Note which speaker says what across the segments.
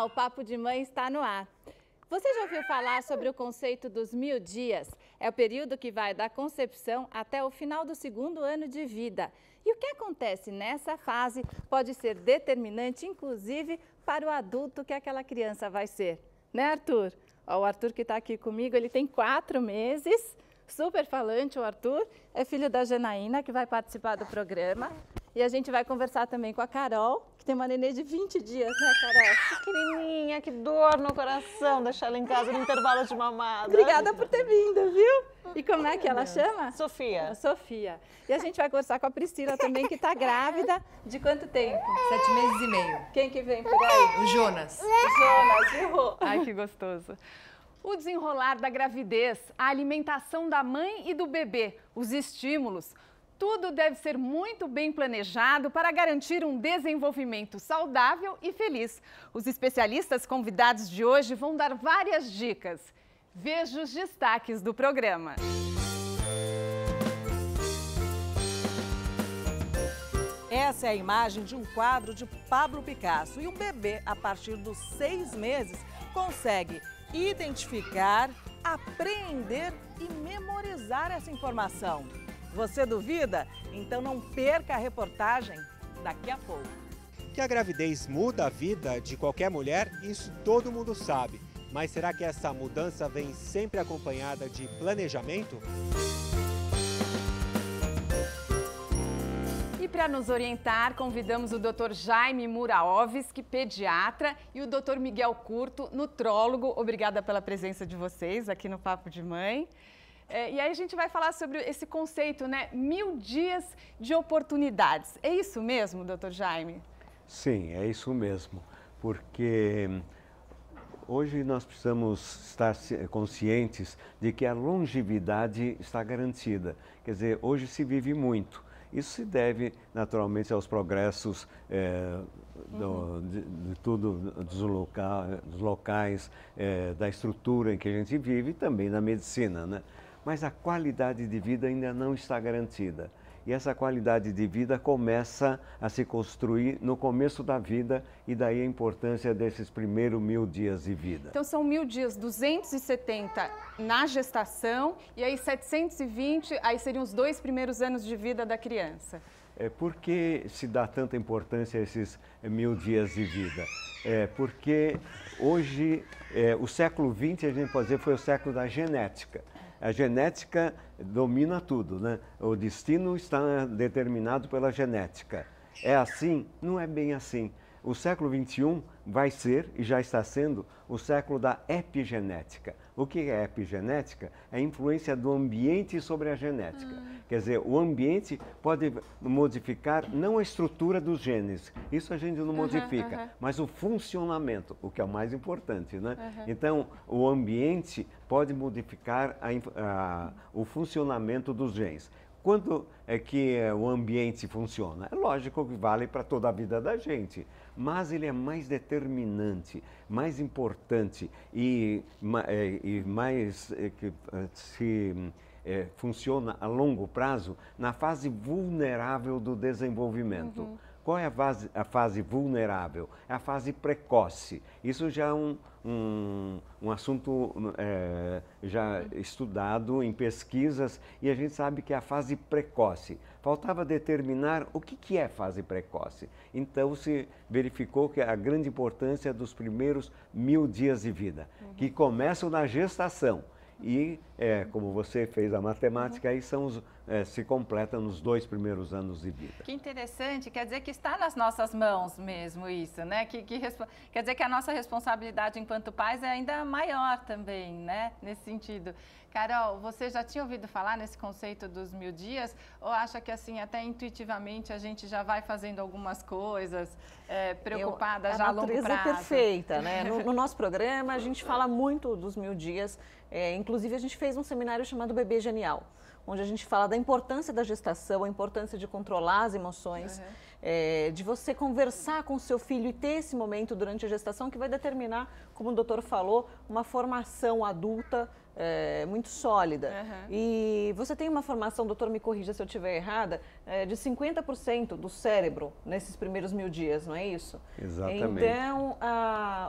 Speaker 1: o Papo de Mãe está no ar. Você já ouviu falar sobre o conceito dos 1000 dias? É o período que vai da concepção até o final do 2º ano de vida. E o que acontece nessa fase pode ser determinante, inclusive, para o adulto que aquela criança vai ser. Né, Arthur? Ó, o Arthur que está aqui comigo, ele tem 4 meses, super falante o Arthur, é filho da Janaína, que vai participar do programa. E a gente vai conversar também com a Carol, que tem uma nenê de 20 dias, né, Carol?
Speaker 2: Pequenininha, que dor no coração deixar ela em casa no intervalo de mamada.
Speaker 1: Obrigada por ter vindo, viu? E como é que ela chama?
Speaker 2: Sofia.
Speaker 1: Sofia. E a gente vai conversar com a Priscila também, que está grávida. De quanto tempo?
Speaker 3: 7 meses e meio.
Speaker 1: Quem que vem por aí?
Speaker 3: O Jonas.
Speaker 1: O Jonas, viu?
Speaker 4: Ai, que gostoso. O desenrolar da gravidez, a alimentação da mãe e do bebê, os estímulos, tudo deve ser muito bem planejado para garantir um desenvolvimento saudável e feliz. Os especialistas convidados de hoje vão dar várias dicas. Veja os destaques do programa.
Speaker 5: Essa é a imagem de um quadro de Pablo Picasso. E um bebê, a partir dos 6 meses, consegue identificar, apreender e memorizar essa informação. Você duvida? Então não perca a reportagem daqui a pouco.
Speaker 6: Que a gravidez muda a vida de qualquer mulher, isso todo mundo sabe. Mas será que essa mudança vem sempre acompanhada de planejamento?
Speaker 4: E para nos orientar, convidamos o Dr. Jaime Muraovski, pediatra, e o Dr. Miguel Curto, nutrólogo. Obrigada pela presença de vocês aqui no Papo de Mãe. E aí a gente vai falar sobre esse conceito, né? 1000 dias de oportunidades. É isso mesmo, doutor Jaime?
Speaker 7: Sim, é isso mesmo. Porque hoje nós precisamos estar conscientes de que a longevidade está garantida. Quer dizer, hoje se vive muito. Isso se deve, naturalmente, aos progressos de tudo, dos locais, da estrutura em que a gente vive e também na medicina, né? Mas a qualidade de vida ainda não está garantida. E essa qualidade de vida começa a se construir no começo da vida e daí a importância desses primeiros 1000 dias de vida.
Speaker 4: Então são 1000 dias, 270 na gestação e aí 720, aí seriam os 2 primeiros anos de vida da criança.
Speaker 7: Por que se dá tanta importância a esses 1000 dias de vida? Porque hoje, o século XX, a gente pode dizer, foi o século da genética. A genética domina tudo, né? O destino está determinado pela genética. É assim? Não é bem assim. O século XXI vai ser, e já está sendo, o século da epigenética. O que é epigenética? É a influência do ambiente sobre a genética. Quer dizer, o ambiente pode modificar não a estrutura dos genes, isso a gente não modifica, mas o funcionamento, o que é o mais importante, né? Então, o ambiente pode modificar o funcionamento dos genes. Quando é que o ambiente funciona? É lógico que vale para toda a vida da gente, mas ele é mais determinante, mais importante e mais funciona a longo prazo na fase vulnerável do desenvolvimento. Qual é a fase vulnerável? É a fase precoce. Isso já é um assunto já estudado em pesquisas e a gente sabe que é a fase precoce. Faltava determinar o que é fase precoce. Então se verificou que a grande importância dos primeiros 1000 dias de vida, que começam na gestação. E, como você fez a matemática, aí se completa nos 2 primeiros anos de vida.
Speaker 1: Que interessante, quer dizer que está nas nossas mãos mesmo isso, né? Quer dizer que a nossa responsabilidade enquanto pais é ainda maior também, né? Nesse sentido. Carol, você já tinha ouvido falar nesse conceito dos 1000 dias? Ou acha que assim, até intuitivamente a gente já vai fazendo algumas coisas preocupada já a longo prazo?
Speaker 2: A natureza é perfeita, né? No nosso programa a gente fala muito dos 1000 dias, inclusive a gente fez um seminário chamado Bebê Genial. onde a gente fala da importância da gestação, a importância de controlar as emoções, de você conversar com o seu filho e ter esse momento durante a gestação que vai determinar, como o doutor falou, uma formação adulta muito sólida. E você tem uma formação, doutor, me corrija se eu estiver errada, de 50% do cérebro nesses primeiros 1000 dias, não é isso?
Speaker 7: Exatamente.
Speaker 2: Então,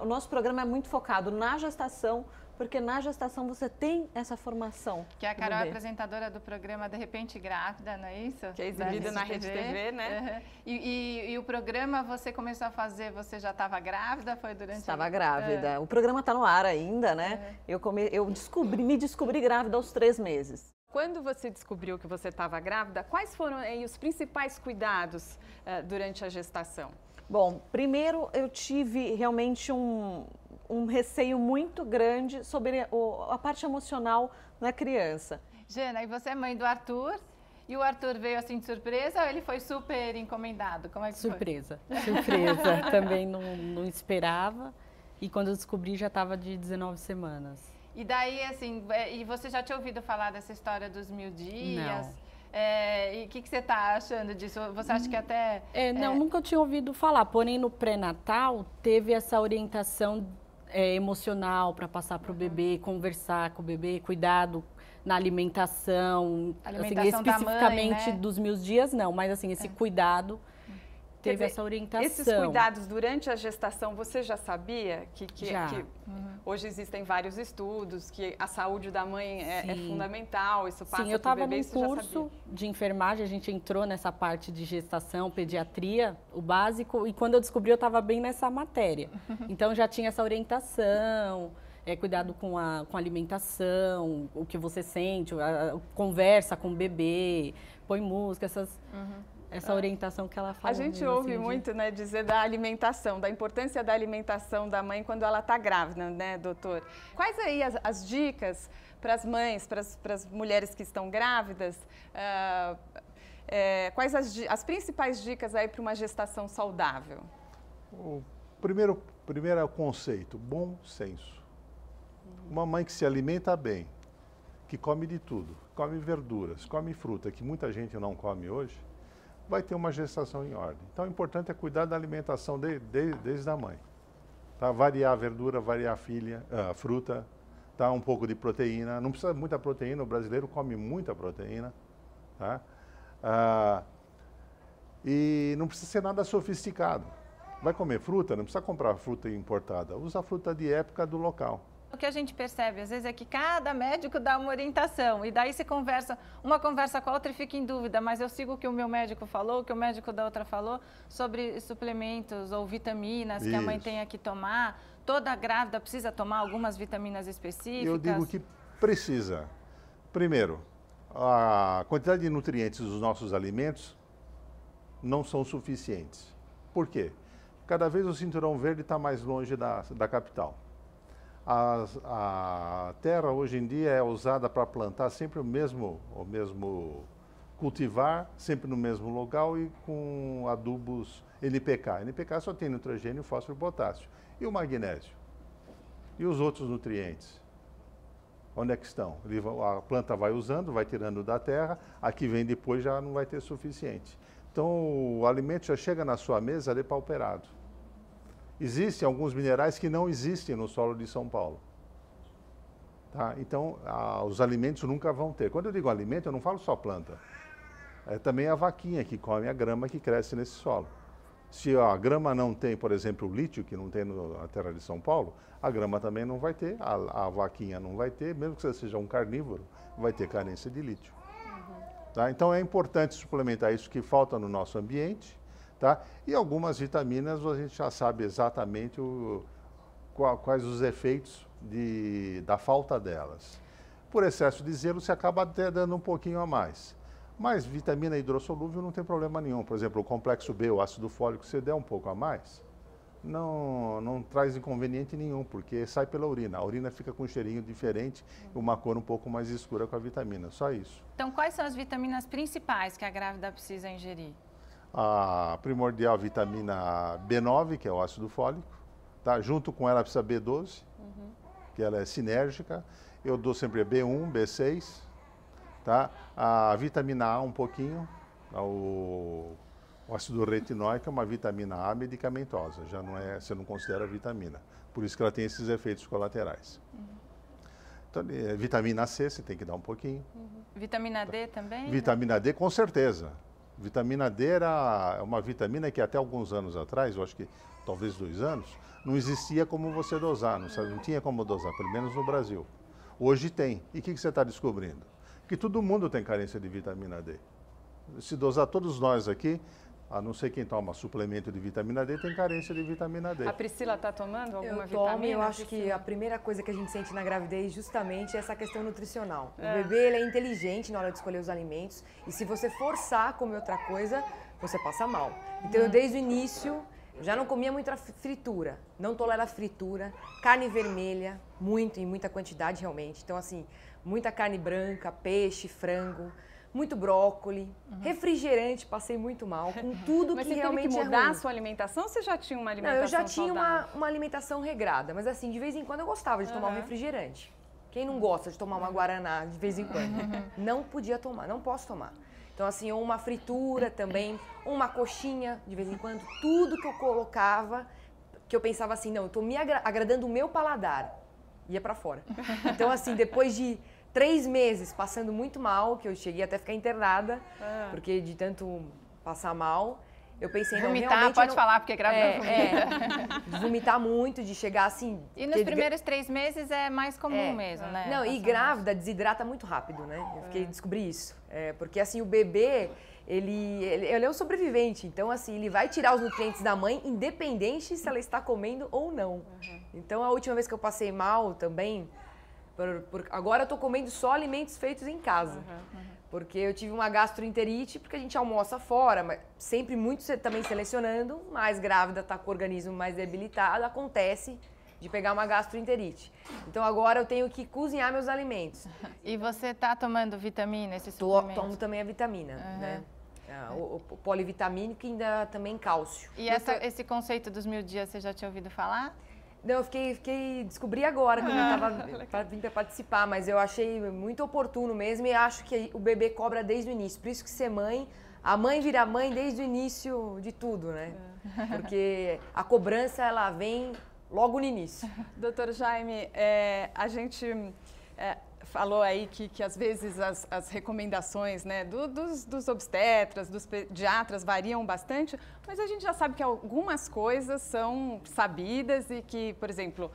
Speaker 2: o nosso programa é muito focado na gestação, porque na gestação você tem essa formação.
Speaker 1: Que a Carol é apresentadora do programa De Repente Grávida, não é isso?
Speaker 4: Que é exibido na Rede TV, né?
Speaker 1: E o programa você começou a fazer, você já estava grávida? Foi durante...
Speaker 2: Estava grávida. O programa está no ar ainda, né? Eu me descobri grávida aos 3 meses.
Speaker 4: Quando você descobriu que você estava grávida, quais foram aí os principais cuidados durante a gestação?
Speaker 2: Bom, primeiro eu tive realmente um receio muito grande sobre a parte emocional da criança.
Speaker 1: Jana, e você é mãe do Arthur? E o Arthur veio assim de surpresa ou ele foi super encomendado? Como é que
Speaker 3: surpresa. Surpresa. Também não esperava. E quando eu descobri já estava de 19 semanas.
Speaker 1: E daí, assim, e você já tinha ouvido falar dessa história dos 1000 dias?
Speaker 3: Não.
Speaker 1: E o que você está achando disso? Você acha que até...
Speaker 3: Não, nunca tinha ouvido falar. Porém, no pré-natal, teve essa orientação emocional para passar para o bebê, conversar com o bebê, cuidado na alimentação. Assim, especificamente
Speaker 1: da mãe, né?
Speaker 3: dos 1000 dias, não. Mas, assim, esse cuidado... Teve essa orientação.
Speaker 4: Esses cuidados durante a gestação, você já sabia que hoje existem vários estudos, que a saúde da mãe é fundamental, isso passa
Speaker 3: Sim, eu
Speaker 4: estava
Speaker 3: num curso de enfermagem, a gente entrou nessa parte de gestação, pediatria, o básico, e quando eu descobri eu estava bem nessa matéria. Então já tinha essa orientação, cuidado com a alimentação, o que você sente, conversa com o bebê, põe música, essa orientação que ela fala.
Speaker 4: A gente ouve muito, né, dizer da alimentação, da importância da alimentação da mãe quando ela está grávida, né, doutor? Quais aí as dicas para as mães, para as mulheres que estão grávidas? Quais as principais dicas aí para uma gestação saudável?
Speaker 8: O primeiro é o conceito, bom senso. Uma mãe que se alimenta bem, que come de tudo, come verduras, come fruta, que muita gente não come hoje, vai ter uma gestação em ordem. Então, o importante é cuidar da alimentação desde a mãe. Tá? Variar a verdura, variar a fruta, tá? Um pouco de proteína. Não precisa muita proteína, o brasileiro come muita proteína. Tá? E não precisa ser nada sofisticado. Vai comer fruta, não precisa comprar fruta importada. Usa a fruta de época do local.
Speaker 1: O que a gente percebe, às vezes, é que cada médico dá uma orientação e daí uma conversa com a outra e fica em dúvida, mas eu sigo o que o meu médico falou, o que o médico da outra falou sobre suplementos ou vitaminas que a mãe tenha que tomar. Toda grávida precisa tomar algumas vitaminas específicas?
Speaker 8: Eu digo que precisa. Primeiro, a quantidade de nutrientes dos nossos alimentos não são suficientes. Por quê? Cada vez o cinturão verde está mais longe da capital. A terra hoje em dia é usada para plantar sempre o mesmo cultivar, sempre no mesmo local e com adubos NPK. NPK só tem nitrogênio, fósforo e potássio. E o magnésio? E os outros nutrientes? Onde é que estão? A planta vai usando, vai tirando da terra, aqui vem depois já não vai ter suficiente. Então o alimento já chega na sua mesa depauperado. Existem alguns minerais que não existem no solo de São Paulo. Tá? Então, os alimentos nunca vão ter. Quando eu digo alimento, eu não falo só planta. É também a vaquinha que come a grama que cresce nesse solo. Se a grama não tem, por exemplo, o lítio, que não tem na terra de São Paulo, a grama também não vai ter, a vaquinha não vai ter, mesmo que você seja um carnívoro, vai ter carência de lítio. Tá? Então, é importante suplementar isso que falta no nosso ambiente. Tá? E algumas vitaminas a gente já sabe exatamente quais os efeitos da falta delas. Por excesso de zelo, você acaba até dando um pouquinho a mais. Mas vitamina hidrossolúvel não tem problema nenhum. Por exemplo, o complexo B, o ácido fólico, se der um pouco a mais, não traz inconveniente nenhum, porque sai pela urina. A urina fica com um cheirinho diferente e uma cor um pouco mais escura com a vitamina, só isso.
Speaker 1: Então, quais são as vitaminas principais que a grávida precisa ingerir?
Speaker 8: A primordial vitamina B9, que é o ácido fólico, tá? Junto com ela precisa B12, que ela é sinérgica. Eu dou sempre B1, B6, tá? A vitamina A um pouquinho, o ácido retinóico é uma vitamina A medicamentosa, já não é, você não considera vitamina. Por isso que ela tem esses efeitos colaterais. Então, vitamina C você tem que dar um pouquinho.
Speaker 1: Vitamina D também?
Speaker 8: Vitamina D, com certeza. Vitamina D era uma vitamina que até alguns anos atrás, eu acho que talvez 2 anos, não existia como você dosar, não tinha como dosar, pelo menos no Brasil. Hoje tem. E o que você está descobrindo? Que todo mundo tem carência de vitamina D. Se dosar todos nós aqui, a não ser quem toma suplemento de vitamina D, tem carência de vitamina D.
Speaker 4: A Priscila está tomando alguma
Speaker 9: Eu tomo,
Speaker 4: vitamina?
Speaker 9: eu acho que a primeira coisa que a gente sente na gravidez justamente é essa questão nutricional. O bebê, ele é inteligente na hora de escolher os alimentos e se você forçar a comer outra coisa, você passa mal. Então eu desde o início já não comia muita fritura, não tolero a fritura, carne vermelha, muito, em muita quantidade realmente. Então assim, muita carne branca, peixe, frango, muito brócoli, refrigerante, passei muito mal, com tudo
Speaker 4: Mas
Speaker 9: que
Speaker 4: você
Speaker 9: realmente
Speaker 4: teve que mudar
Speaker 9: é ruim.
Speaker 4: a sua alimentação ou você já tinha uma
Speaker 9: Não,
Speaker 4: alimentação
Speaker 9: eu já tinha
Speaker 4: saudável?
Speaker 9: uma alimentação regrada, mas assim, de vez em quando eu gostava de tomar um refrigerante. Quem não gosta de tomar uma guaraná de vez em quando? Não podia tomar, não posso tomar. Então assim, ou uma fritura também, uma coxinha de vez em quando, tudo que eu colocava, que eu pensava assim, não, eu tô me agradando o meu paladar, ia pra fora. Então assim, depois de 3 meses passando muito mal, que eu cheguei até a ficar internada, porque de tanto passar mal, eu pensei, não,
Speaker 1: Vomitar,
Speaker 9: realmente
Speaker 1: pode
Speaker 9: eu não...
Speaker 1: falar, porque grávida vomita.
Speaker 9: de vomitar muito, de chegar assim...
Speaker 1: E nos primeiros 3 meses é mais comum mesmo, né?
Speaker 9: Não, e grávida desidrata muito rápido, né? Eu descobri isso. Porque assim, o bebê, ele é um sobrevivente, então assim, ele vai tirar os nutrientes da mãe, independente se ela está comendo ou não. Então a última vez que eu passei mal também... Agora eu tô comendo só alimentos feitos em casa. Porque eu tive uma gastroenterite, porque a gente almoça fora, mas sempre muito também selecionando, mais grávida, tá com o organismo mais debilitado, acontece de pegar uma gastroenterite. Então agora eu tenho que cozinhar meus alimentos.
Speaker 1: E você tá tomando vitamina, esse suplemento?
Speaker 9: Tomo também a vitamina, né? O polivitamínico e ainda também cálcio.
Speaker 1: E esse conceito dos 1000 dias, você já tinha ouvido falar?
Speaker 9: Não, eu descobri agora que eu não estava vindo para participar, mas eu achei muito oportuno mesmo e acho que o bebê cobra desde o início. Por isso que ser mãe, a mãe vira mãe desde o início de tudo, né? Porque a cobrança, ela vem logo no iníio.
Speaker 4: Doutor Jaime, a gente falou aí que às vezes as recomendações, né, dos obstetras, dos pediatras variam bastante, mas a gente já sabe que algumas coisas são sabidas e que, por exemplo,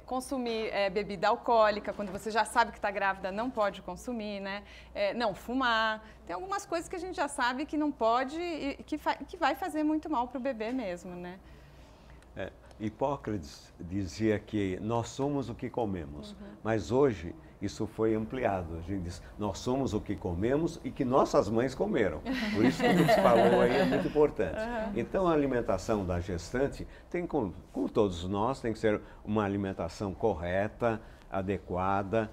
Speaker 4: consumir bebida alcoólica, quando você já sabe que está grávida, não pode consumir, né? Não fumar. Tem algumas coisas que a gente já sabe que não pode e que vai fazer muito mal para o bebê mesmo, né?
Speaker 7: Hipócrates dizia que nós somos o que comemos, mas hoje isso foi ampliado. A gente diz, nós somos o que comemos e que nossas mães comeram. Por isso que o que você falou aí é muito importante. Então a alimentação da gestante tem, como todos nós, tem que ser uma alimentação correta, adequada,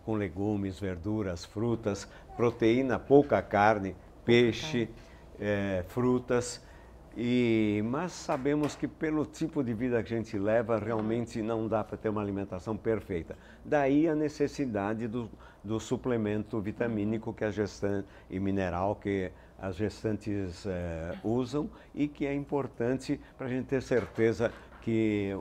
Speaker 7: com legumes, verduras, frutas, proteína, pouca carne, peixe, frutas. Mas sabemos que pelo tipo de vida que a gente leva, realmente não dá para ter uma alimentação perfeita. Daí a necessidade do suplemento vitamínico que a gestante e mineral que as gestantes usam e que é importante para a gente ter certeza que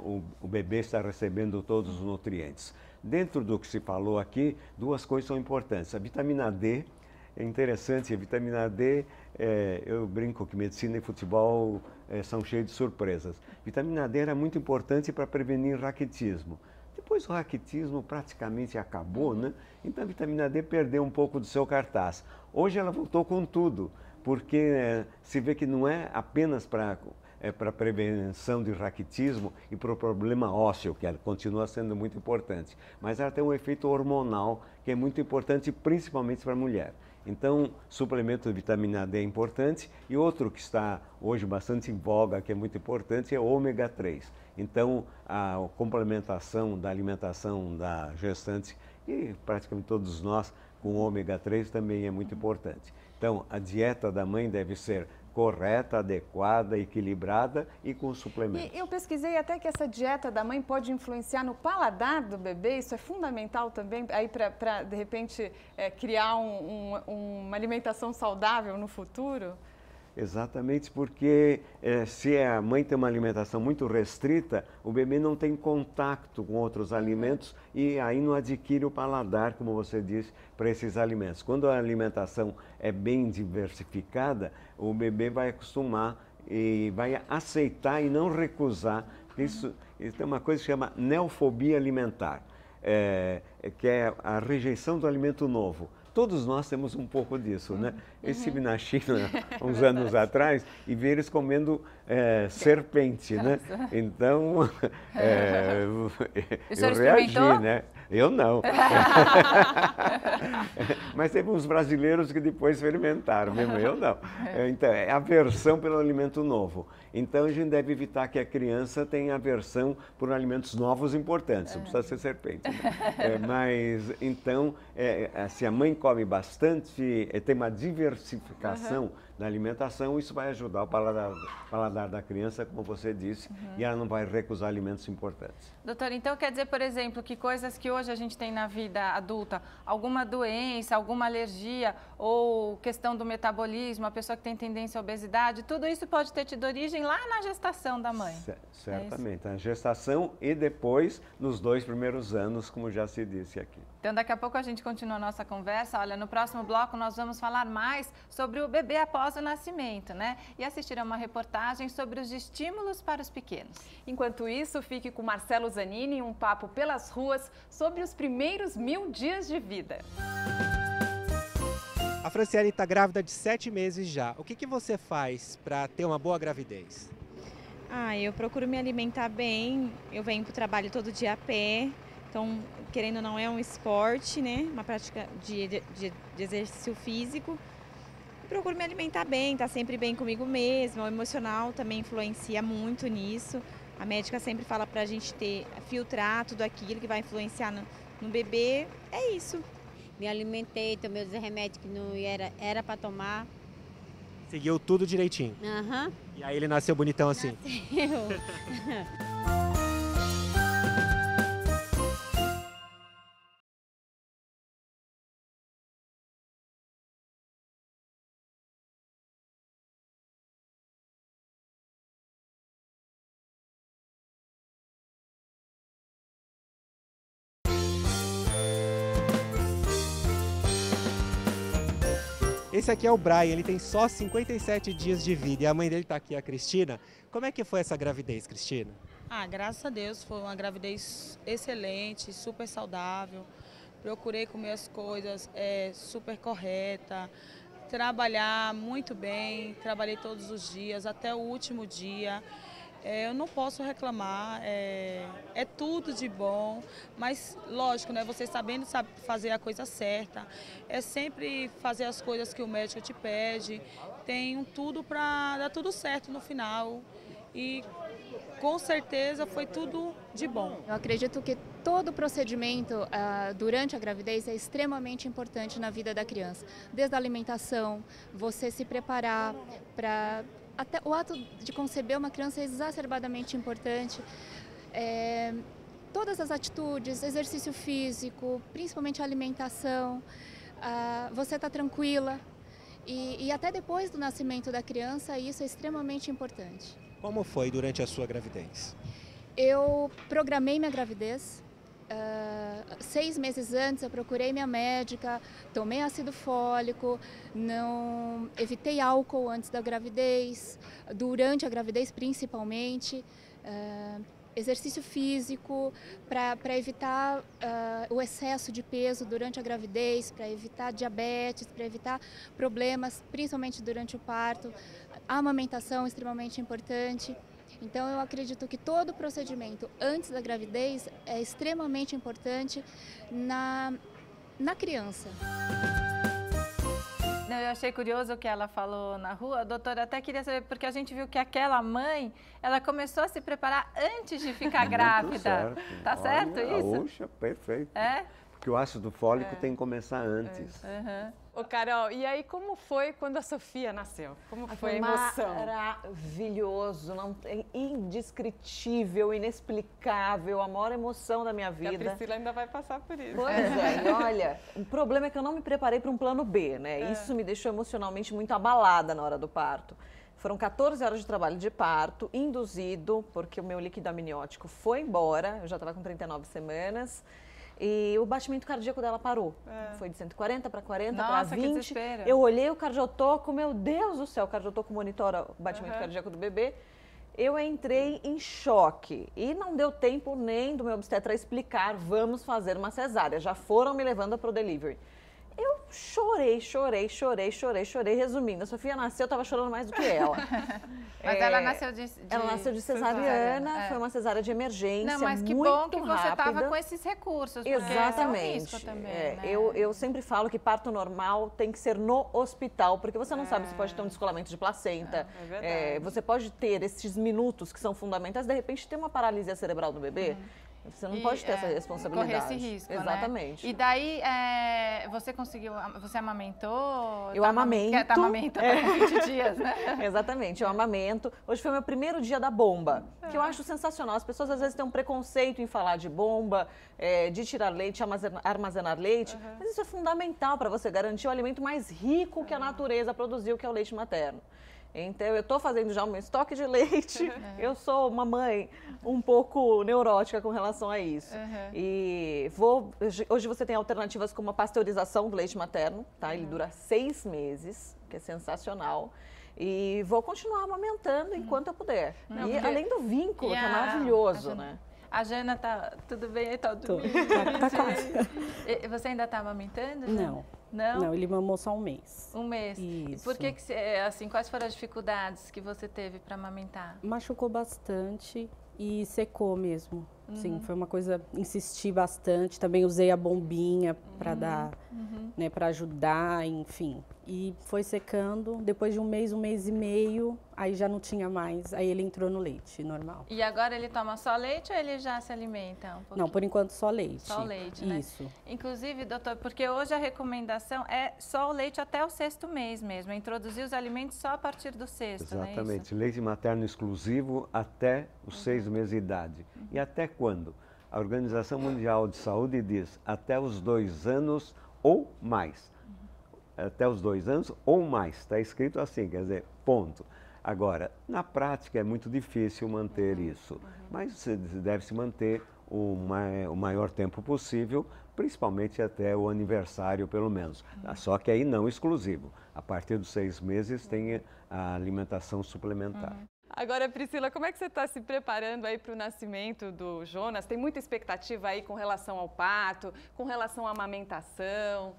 Speaker 7: o bebê está recebendo todos os nutrientes. Dentro do que se falou aqui, 2 coisas são importantes. A vitamina D é interessante, a vitamina D, eu brinco que medicina e futebol são cheios de surpresas. Vitamina D era muito importante para prevenir raquitismo. Depois o raquitismo praticamente acabou, né? Então a vitamina D perdeu um pouco do seu cartaz. Hoje ela voltou com tudo, porque se vê que não é apenas para prevenção de raquitismo e para o problema ósseo, que ela continua sendo muito importante, mas ela tem um efeito hormonal que é muito importante, principalmente para a mulher. Então, suplemento de vitamina D é importante e outro que está hoje bastante em voga, que é muito importante, é o ômega 3. Então, a complementação da alimentação da gestante e praticamente todos nós com ômega 3 também é muito importante. Então, a dieta da mãe deve ser correta, adequada, equilibrada e com suplementos.
Speaker 4: E eu pesquisei até que essa dieta da mãe pode influenciar no paladar do bebê, isso é fundamental também, aí para de repente, criar uma alimentação saudável no futuro?
Speaker 7: Exatamente, porque se a mãe tem uma alimentação muito restrita, o bebê não tem contato com outros alimentos e aí não adquire o paladar, como você disse, para esses alimentos. Quando a alimentação é bem diversificada, o bebê vai acostumar e vai aceitar e não recusar. Isso tem uma coisa que se chama neofobia alimentar, que é a rejeição do alimento novo. Todos nós temos um pouco disso, né? Eu estive na China uns anos atrás e vi eles comendo serpente, né? Então, eu reagi, né? Eu não. Mas teve uns brasileiros que depois experimentaram, mesmo eu não. Então, é aversão pelo alimento novo. Então, a gente deve evitar que a criança tenha aversão por alimentos novos importantes. Não precisa ser serpente. Né? Mas, então, se a mãe come bastante, tem uma diversificação da alimentação, isso vai ajudar o paladar da criança, como você disse, e ela não vai recusar alimentos importantes.
Speaker 1: Doutora, então quer dizer, por exemplo, que coisas que hoje a gente tem na vida adulta, alguma doença, alguma alergia ou questão do metabolismo, a pessoa que tem tendência à obesidade, tudo isso pode ter tido origem lá na gestação da mãe?
Speaker 7: Certamente, na gestação e depois nos 2 primeiros anos, como já se disse aqui.
Speaker 1: Então daqui a pouco a gente continua a nossa conversa. Olha, no próximo bloco nós vamos falar mais sobre o bebê após o nascimento, né? E assistir a uma reportagem sobre os estímulos para os pequenos.
Speaker 4: Enquanto isso, fique com Marcelo Zanini em um papo pelas ruas sobre os primeiros 1000 dias de vida.
Speaker 6: A Franciele está grávida de 7 meses já. O que você faz para ter uma boa gravidez?
Speaker 10: Eu procuro me alimentar bem, eu venho para o trabalho todo dia a pé, então, querendo ou não, é um esporte, né? Uma prática de exercício físico. Procuro me alimentar bem, estar sempre bem comigo mesma, o emocional também influencia muito nisso. A médica sempre fala para a gente filtrar tudo aquilo que vai influenciar no bebê, é isso.
Speaker 11: Me alimentei, tomei os remédios que não era para tomar.
Speaker 6: Seguiu tudo direitinho?
Speaker 11: Aham.
Speaker 6: E aí ele nasceu bonitão assim?
Speaker 11: Nasceu.
Speaker 6: Esse aqui é o Brian, ele tem só 57 dias de vida e a mãe dele está aqui, a Cristina. Como é que foi essa gravidez, Cristina?
Speaker 12: Graças a Deus, foi uma gravidez excelente, super saudável. Procurei comer as coisas super correta, trabalhar muito bem, trabalhei todos os dias, até o último dia. Eu não posso reclamar, é tudo de bom, mas lógico, né, você sabendo fazer a coisa certa, é sempre fazer as coisas que o médico te pede, tem tudo para dar tudo certo no final e com certeza foi tudo de bom.
Speaker 13: Eu acredito que todo procedimento durante a gravidez é extremamente importante na vida da criança, desde a alimentação, você se preparar para... Até o ato de conceber uma criança é exacerbadamente importante. Todas as atitudes, exercício físico, principalmente a alimentação, você está tranquila. E até depois do nascimento da criança, isso é extremamente importante.
Speaker 6: Como foi durante a sua gravidez?
Speaker 13: Eu programei minha gravidez. 6 meses antes eu procurei minha médica, tomei ácido fólico, evitei álcool antes da gravidez, durante a gravidez principalmente, exercício físico para evitar o excesso de peso durante a gravidez, para evitar diabetes, para evitar problemas, principalmente durante o parto, a amamentação é extremamente importante. Então, eu acredito que todo procedimento antes da gravidez é extremamente importante na criança.
Speaker 1: Eu achei curioso o que ela falou na rua, doutora, até queria saber, porque a gente viu que aquela mãe, ela começou a se preparar antes de ficar grávida.
Speaker 7: Certo.
Speaker 1: Tá certo isso?
Speaker 7: Puxa, perfeito. porque o ácido fólico tem que começar antes.
Speaker 4: Ô, Carol, e aí como foi quando a Sofia nasceu? Como foi a emoção?
Speaker 2: Maravilhoso, indescritível, inexplicável, a maior emoção da minha vida.
Speaker 4: E a Priscila ainda vai passar por isso.
Speaker 2: Pois é, e olha, o problema é que eu não me preparei para um plano B, né? Isso me deixou emocionalmente muito abalada na hora do parto. Foram 14 horas de trabalho de parto, induzido, porque o meu líquido amniótico foi embora, eu já estava com 39 semanas. E o batimento cardíaco dela parou. Foi de 140 para 40 para 20.
Speaker 4: Que desespero.
Speaker 2: Eu olhei o cardiotoco, meu Deus do céu, o cardiotoco monitora o batimento cardíaco do bebê. Eu entrei em choque e não deu tempo nem do meu obstetra explicar, vamos fazer uma cesárea. Já foram me levando para o delivery. Eu chorei. Resumindo, a Sofia nasceu, eu estava chorando mais do que ela.
Speaker 1: Mas ela nasceu
Speaker 2: Ela nasceu de cesariana, foi uma cesárea de emergência.
Speaker 1: Não, mas que
Speaker 2: muito
Speaker 1: bom que você
Speaker 2: rápida.
Speaker 1: estava com esses recursos, porque
Speaker 2: Exatamente.
Speaker 1: é um risco também, né?
Speaker 2: Eu sempre falo que parto normal tem que ser no hospital, porque você não sabe se pode ter um descolamento de placenta. Você pode ter esses minutos que são fundamentais, de repente ter uma paralisia cerebral do bebê. Você não pode ter essa responsabilidade.
Speaker 1: Correr esse risco,
Speaker 2: exatamente.
Speaker 1: Né? E daí, você amamentou?
Speaker 2: Eu amamento.
Speaker 1: Tá amamentando com 20 dias, né?
Speaker 2: Exatamente, eu amamento. Hoje foi meu primeiro dia da bomba, que eu acho sensacional. As pessoas às vezes têm um preconceito em falar de bomba, de tirar leite, armazenar leite, mas isso é fundamental para você garantir o alimento mais rico que a natureza produziu, que é o leite materno. Então, eu estou fazendo já o meu estoque de leite. Eu sou uma mãe um pouco neurótica com relação a isso. E hoje você tem alternativas como a pasteurização do leite materno, tá? Ele dura 6 meses, que é sensacional. E vou continuar amamentando enquanto eu puder. E além do vínculo, que é maravilhoso, né?
Speaker 1: A Jana tá tudo bem? Tá dormindo?
Speaker 3: Tá quase.
Speaker 1: Você ainda tá amamentando, Jana?
Speaker 3: Não, ele mamou só um mês.
Speaker 1: Um mês.
Speaker 3: Isso.
Speaker 1: Por que assim, quais foram as dificuldades que você teve para amamentar?
Speaker 3: Machucou bastante e secou mesmo. Sim, foi uma coisa, insisti bastante. Também usei a bombinha para dar, né, para ajudar, enfim. E foi secando. Depois de um mês e meio, aí já não tinha mais. Aí ele entrou no leite normal.
Speaker 1: E agora ele toma só leite ou ele já se alimenta um pouquinho?
Speaker 3: Não, por enquanto só leite.
Speaker 1: Só leite, né?
Speaker 3: Isso.
Speaker 1: Inclusive, doutor, porque hoje a recomendação é só o leite até o 6º mês mesmo. Introduzir os alimentos só a partir do 6º,
Speaker 7: Exatamente.
Speaker 1: Não é
Speaker 7: Leite materno exclusivo até os 6 meses de idade. E até quando? A Organização Mundial de Saúde diz até os 2 anos ou mais. Até os 2 anos ou mais. Está escrito assim, quer dizer, ponto. Agora, na prática é muito difícil manter isso, mas deve se manter o maior tempo possível, principalmente até o aniversário, pelo menos. Só que aí não exclusivo. A partir dos 6 meses tem a alimentação suplementar.
Speaker 4: Agora, Priscila, como é que você está se preparando aí para o nascimento do Jonas? Tem muita expectativa aí com relação ao parto, com relação à amamentação?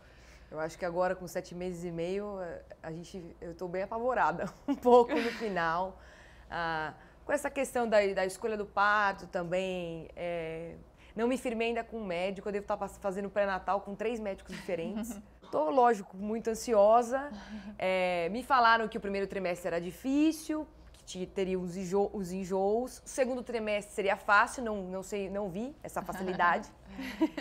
Speaker 9: Eu acho que agora, com 7 meses e meio, eu estou bem apavorada, um pouco no final. Com essa questão da escolha do parto também, não me firmei ainda com um médico, eu devo estar fazendo pré-natal com 3 médicos diferentes. Estou, lógico, muito ansiosa. Me falaram que o primeiro trimestre era difícil, que teria os enjoos. O segundo trimestre seria fácil, não vi essa facilidade.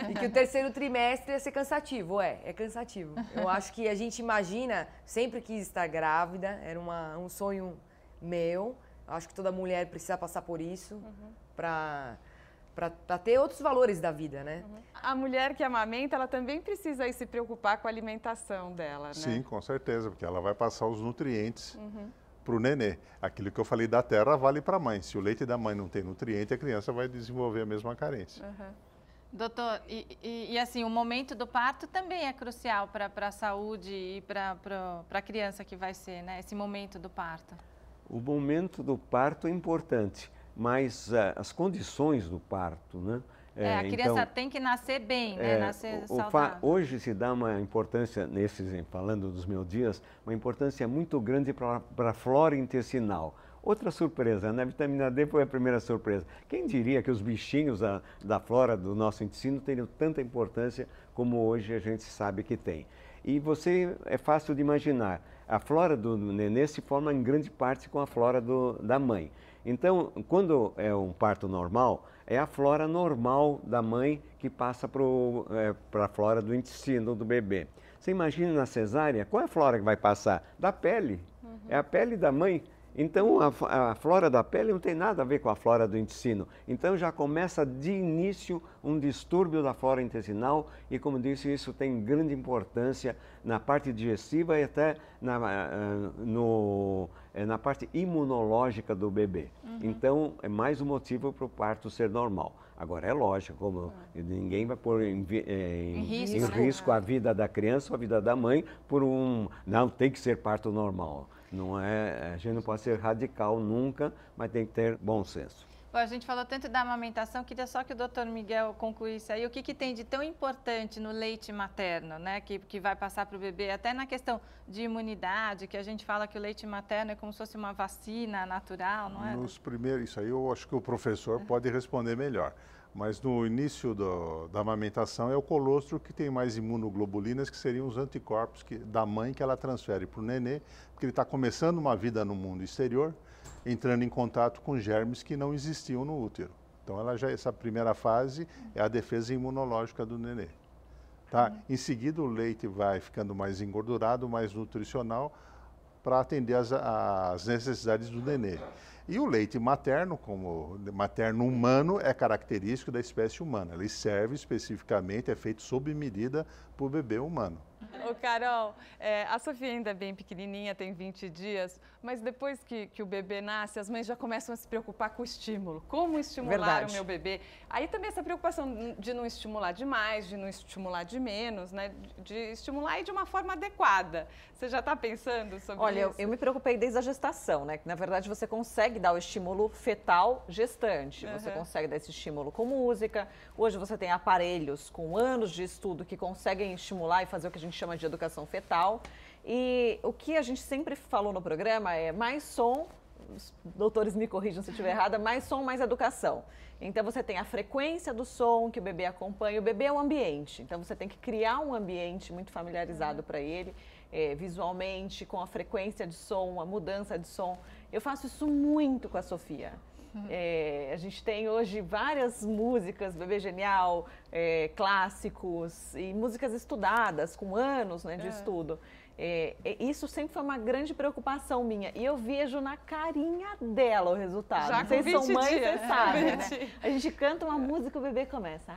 Speaker 9: E que o terceiro trimestre ia ser cansativo. É cansativo. Eu acho que a gente imagina, sempre quis estar grávida, era um sonho meu. Eu acho que toda mulher precisa passar por isso para ter outros valores da vida, né?
Speaker 4: A mulher que amamenta, ela também precisa aí se preocupar com a alimentação dela, né?
Speaker 8: Sim, com certeza, porque ela vai passar os nutrientes para o nenê. Aquilo que eu falei da terra vale para a mãe. Se o leite da mãe não tem nutriente, a criança vai desenvolver a mesma carência.
Speaker 1: Doutor, e assim, o momento do parto também é crucial para a saúde e para a criança que vai ser, né? Esse momento do parto.
Speaker 7: O momento do parto é importante, mas as condições do parto, né?
Speaker 1: A criança tem que nascer bem, né? Nascer saudável.
Speaker 7: Hoje se dá uma importância, falando dos meus dias, uma importância muito grande para a flora intestinal. Outra surpresa, né? A vitamina D foi a primeira surpresa. Quem diria que os bichinhos da flora do nosso intestino teriam tanta importância como hoje a gente sabe que tem? E é fácil de imaginar, a flora do nenê se forma em grande parte com a flora da mãe. Então, quando é um parto normal, é a flora normal da mãe que passa para a flora do intestino do bebê. Você imagina na cesárea, qual é a flora que vai passar? Da pele. É a pele da mãe. Então, a flora da pele não tem nada a ver com a flora do intestino. Então, já começa de início um distúrbio da flora intestinal e, como disse, isso tem grande importância na parte digestiva e até na parte imunológica do bebê. Então, é mais um motivo para o parto ser normal. Agora, é lógico, como ninguém vai pôr em risco a vida da criança ou a vida da mãe por não, tem que ser parto normal. Não é, a gente não pode ser radical nunca, mas tem que ter bom senso.
Speaker 1: Bom, a gente falou tanto da amamentação, queria só que o doutor Miguel concluísse aí o que tem de tão importante no leite materno, né, que vai passar para o bebê, até na questão de imunidade, que a gente fala que o leite materno é como se fosse uma vacina natural, não é?
Speaker 8: Nos primeiros, isso aí eu acho que o professor pode responder melhor. Mas no início da amamentação é o colostro que tem mais imunoglobulinas, que seriam os anticorpos da mãe que ela transfere para o nenê, porque ele está começando uma vida no mundo exterior, entrando em contato com germes que não existiam no útero. Então, essa primeira fase é a defesa imunológica do nenê. Tá? Em seguida, o leite vai ficando mais engordurado, mais nutricional, para atender às necessidades do nenê. E o leite materno, como materno humano, é característico da espécie humana. Ele serve especificamente, é feito sob medida para o bebê humano.
Speaker 4: Ô Carol, a Sofia ainda é bem pequenininha, tem 20 dias, mas depois que o bebê nasce, as mães já começam a se preocupar com o estímulo. Como estimular o meu bebê? Aí também essa preocupação de não estimular demais, de não estimular de menos, né? De estimular e de uma forma adequada. Você já está pensando sobre isso?
Speaker 2: Olha, eu me preocupei desde a gestação, né? Que na verdade você consegue dar o estímulo fetal gestante. Você consegue dar esse estímulo com música. Hoje você tem aparelhos com anos de estudo que conseguem estimular e fazer o que a gente chama de educação fetal. E o que a gente sempre falou no programa é mais som, os doutores me corrijam se eu estiver errada, mais som, mais educação. Então você tem a frequência do som que o bebê acompanha, o bebê é o ambiente, então você tem que criar um ambiente muito familiarizado para ele, visualmente, com a frequência de som, a mudança de som. Eu faço isso muito com a Sofia. A gente tem hoje várias músicas, Bebê Genial, clássicos e músicas estudadas, com anos, né, de estudo. Isso sempre foi uma grande preocupação minha. E eu vejo na carinha dela o resultado.
Speaker 4: Já
Speaker 2: vocês são mães,
Speaker 4: dias.
Speaker 2: vocês sabem, né? A gente canta uma música, o bebê começa.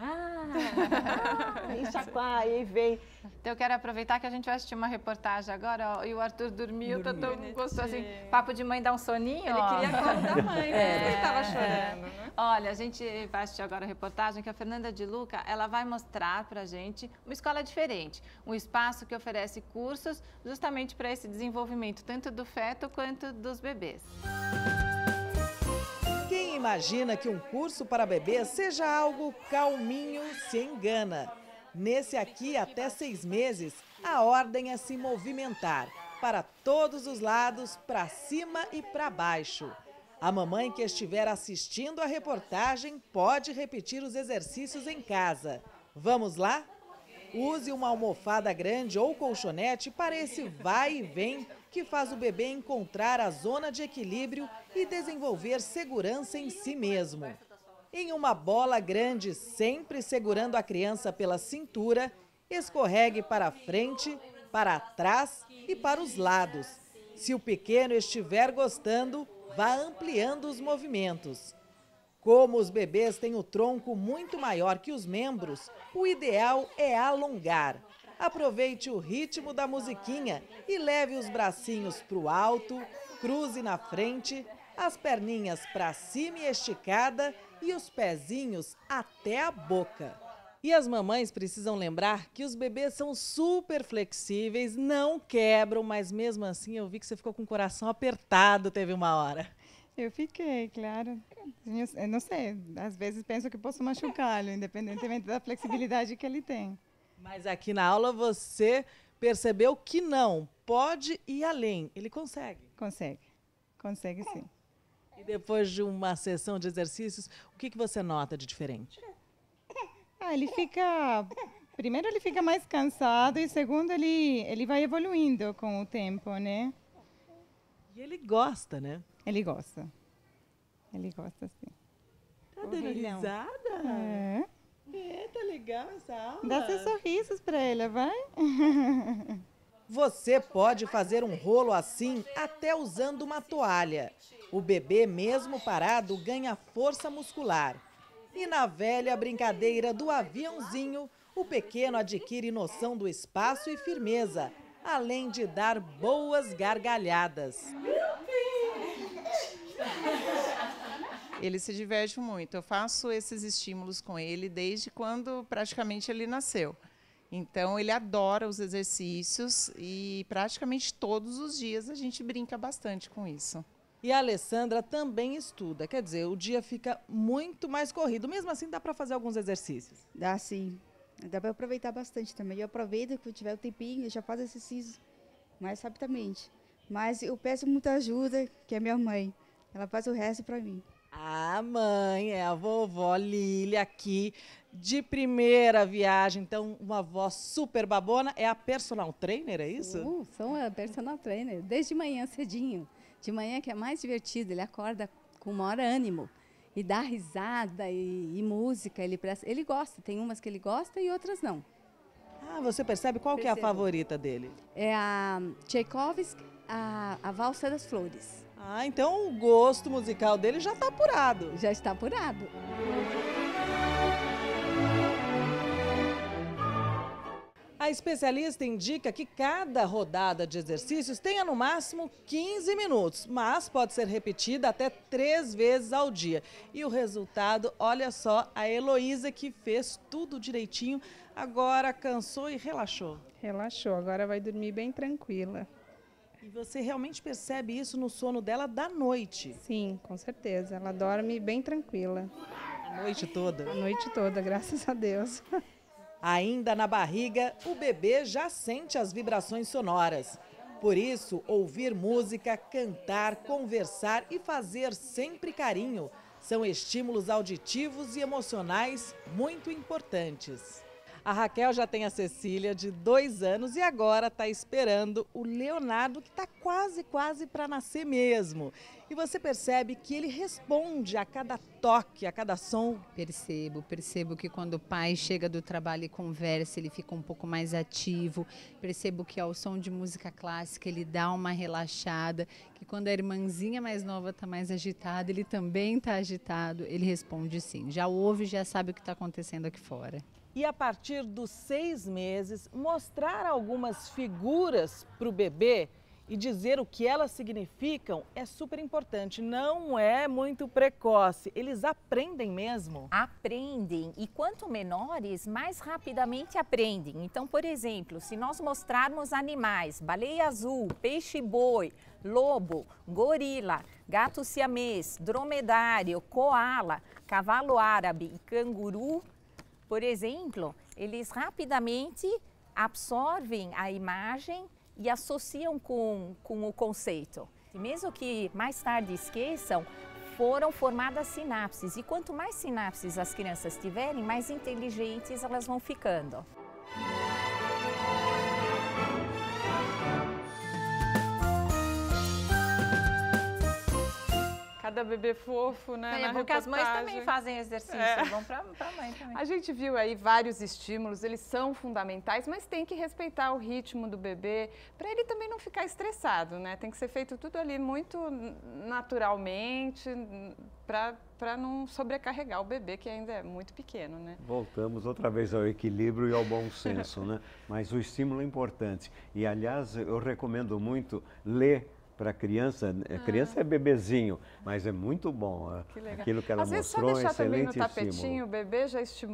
Speaker 2: E chacoalha, e vem.
Speaker 1: Então eu quero aproveitar que a gente vai assistir uma reportagem agora, ó, e o Arthur dormiu, tá tão gostoso assim. Papo de mãe dá um soninho,
Speaker 4: Ele queria colo da mãe, ele estava chorando, né?
Speaker 1: Olha, a gente vai assistir agora a reportagem que a Fernanda de Luca, ela vai mostrar pra gente uma escola diferente, um espaço que oferece cursos justamente para esse desenvolvimento, tanto do feto quanto dos bebês.
Speaker 5: Quem imagina que um curso para bebês seja algo calminho se engana. Nesse aqui, até 6 meses, a ordem é se movimentar para todos os lados, para cima e para baixo. A mamãe que estiver assistindo a reportagem pode repetir os exercícios em casa. Vamos lá? Use uma almofada grande ou colchonete para esse vai e vem que faz o bebê encontrar a zona de equilíbrio e desenvolver segurança em si mesmo. Em uma bola grande, sempre segurando a criança pela cintura, escorregue para frente, para trás e para os lados. Se o pequeno estiver gostando, vá ampliando os movimentos. Como os bebês têm o tronco muito maior que os membros, o ideal é alongar. Aproveite o ritmo da musiquinha e leve os bracinhos para o alto, cruze na frente, as perninhas para cima e esticada e os pezinhos até a boca. E as mamães precisam lembrar que os bebês são super flexíveis, não quebram, mas mesmo assim eu vi que você ficou com o coração apertado, teve uma hora.
Speaker 14: Eu fiquei, claro. Eu não sei, às vezes penso que posso machucá-lo, independentemente da flexibilidade que ele tem.
Speaker 5: Mas aqui na aula você percebeu que não, pode ir além, ele consegue.
Speaker 14: Consegue sim.
Speaker 5: E depois de uma sessão de exercícios, o que você nota de diferente?
Speaker 14: Ele fica... Primeiro ele fica mais cansado e segundo ele vai evoluindo com o tempo, né?
Speaker 5: E ele gosta, né?
Speaker 14: Ele gosta. Ele gosta assim.
Speaker 15: Tá dando risada?
Speaker 14: É.
Speaker 15: Tá legal essa aula.
Speaker 14: Dá seus sorrisos para ele, vai?
Speaker 5: Você pode fazer um rolo assim até usando uma toalha. O bebê, mesmo parado, ganha força muscular. E na velha brincadeira do aviãozinho, o pequeno adquire noção do espaço e firmeza, além de dar boas gargalhadas.
Speaker 16: Ele se diverte muito. Eu faço esses estímulos com ele desde quando praticamente ele nasceu. Então, ele adora os exercícios e praticamente todos os dias a gente brinca bastante com isso.
Speaker 5: E a Alessandra também estuda, quer dizer, o dia fica muito mais corrido. Mesmo assim, dá para fazer alguns exercícios?
Speaker 17: Dá sim. Dá para aproveitar bastante também. Eu aproveito que eu tiver o tempinho, eu já faço exercício mais rapidamente. Mas eu peço muita ajuda, que é minha mãe. Ela faz o resto para mim.
Speaker 5: A mãe é a vovó Lília aqui, de primeira viagem. Então, uma avó super babona. É a personal trainer, é isso?
Speaker 18: Sou a personal trainer, desde manhã cedinho. De manhã que é mais divertido, ele acorda com maior ânimo. E dá risada e música, ele gosta. Tem umas que ele gosta e outras não.
Speaker 5: Ah, você percebe qual que é a favorita dele?
Speaker 18: É a Tchaikovsky, a Valsa das Flores.
Speaker 5: Ah, então o gosto musical dele já está apurado.
Speaker 18: Já está apurado.
Speaker 5: A especialista indica que cada rodada de exercícios tenha no máximo 15 minutos, mas pode ser repetida até 3 vezes ao dia. E o resultado, olha só, a Heloísa que fez tudo direitinho, agora cansou e relaxou.
Speaker 19: Relaxou, agora vai dormir bem tranquila.
Speaker 5: E você realmente percebe isso no sono dela da noite?
Speaker 19: Sim, com certeza. Ela dorme bem tranquila.
Speaker 5: A noite toda?
Speaker 19: A noite toda, graças a Deus.
Speaker 5: Ainda na barriga, o bebê já sente as vibrações sonoras. Por isso, ouvir música, cantar, conversar e fazer sempre carinho são estímulos auditivos e emocionais muito importantes. A Raquel já tem a Cecília, de 2 anos, e agora está esperando o Leonardo, que está quase para nascer mesmo. E você percebe que ele responde a cada toque, a cada som.
Speaker 20: Percebo que quando o pai chega do trabalho e conversa, ele fica um pouco mais ativo. Percebo que ao som de música clássica ele dá uma relaxada, que quando a irmãzinha mais nova está mais agitada, ele também está agitado. Ele responde sim, já ouve, já sabe o que está acontecendo aqui fora.
Speaker 5: E a partir dos 6 meses, mostrar algumas figuras para o bebê e dizer o que elas significam é super importante. Não é muito precoce, eles aprendem mesmo.
Speaker 21: Aprendem, e quanto menores, mais rapidamente aprendem. Então, por exemplo, se nós mostrarmos animais, baleia azul, peixe-boi, lobo, gorila, gato siamês, dromedário, koala, cavalo árabe e canguru, por exemplo, eles rapidamente absorvem a imagem e associam com o conceito. E mesmo que mais tarde esqueçam, foram formadas sinapses. E quanto mais sinapses as crianças tiverem, mais inteligentes elas vão ficando.
Speaker 4: Cada bebê fofo, né?
Speaker 9: É, porque as mães também fazem exercício, vão pra mãe também.
Speaker 4: A gente viu aí vários estímulos, eles são fundamentais, mas tem que respeitar o ritmo do bebê, para ele também não ficar estressado, né? Tem que ser feito tudo ali muito naturalmente, para não sobrecarregar o bebê, que ainda é muito pequeno, né?
Speaker 7: Voltamos outra vez ao equilíbrio e ao bom senso, né? Mas o estímulo é importante. E, aliás, eu recomendo muito ler para a criança. A criança é bebezinho, mas é muito bom.
Speaker 4: Que legal.
Speaker 7: Aquilo que ela
Speaker 4: Às vezes
Speaker 7: mostrou,
Speaker 4: só deixar também no
Speaker 7: excelente
Speaker 4: tapetinho,
Speaker 7: estímulo.
Speaker 4: o bebê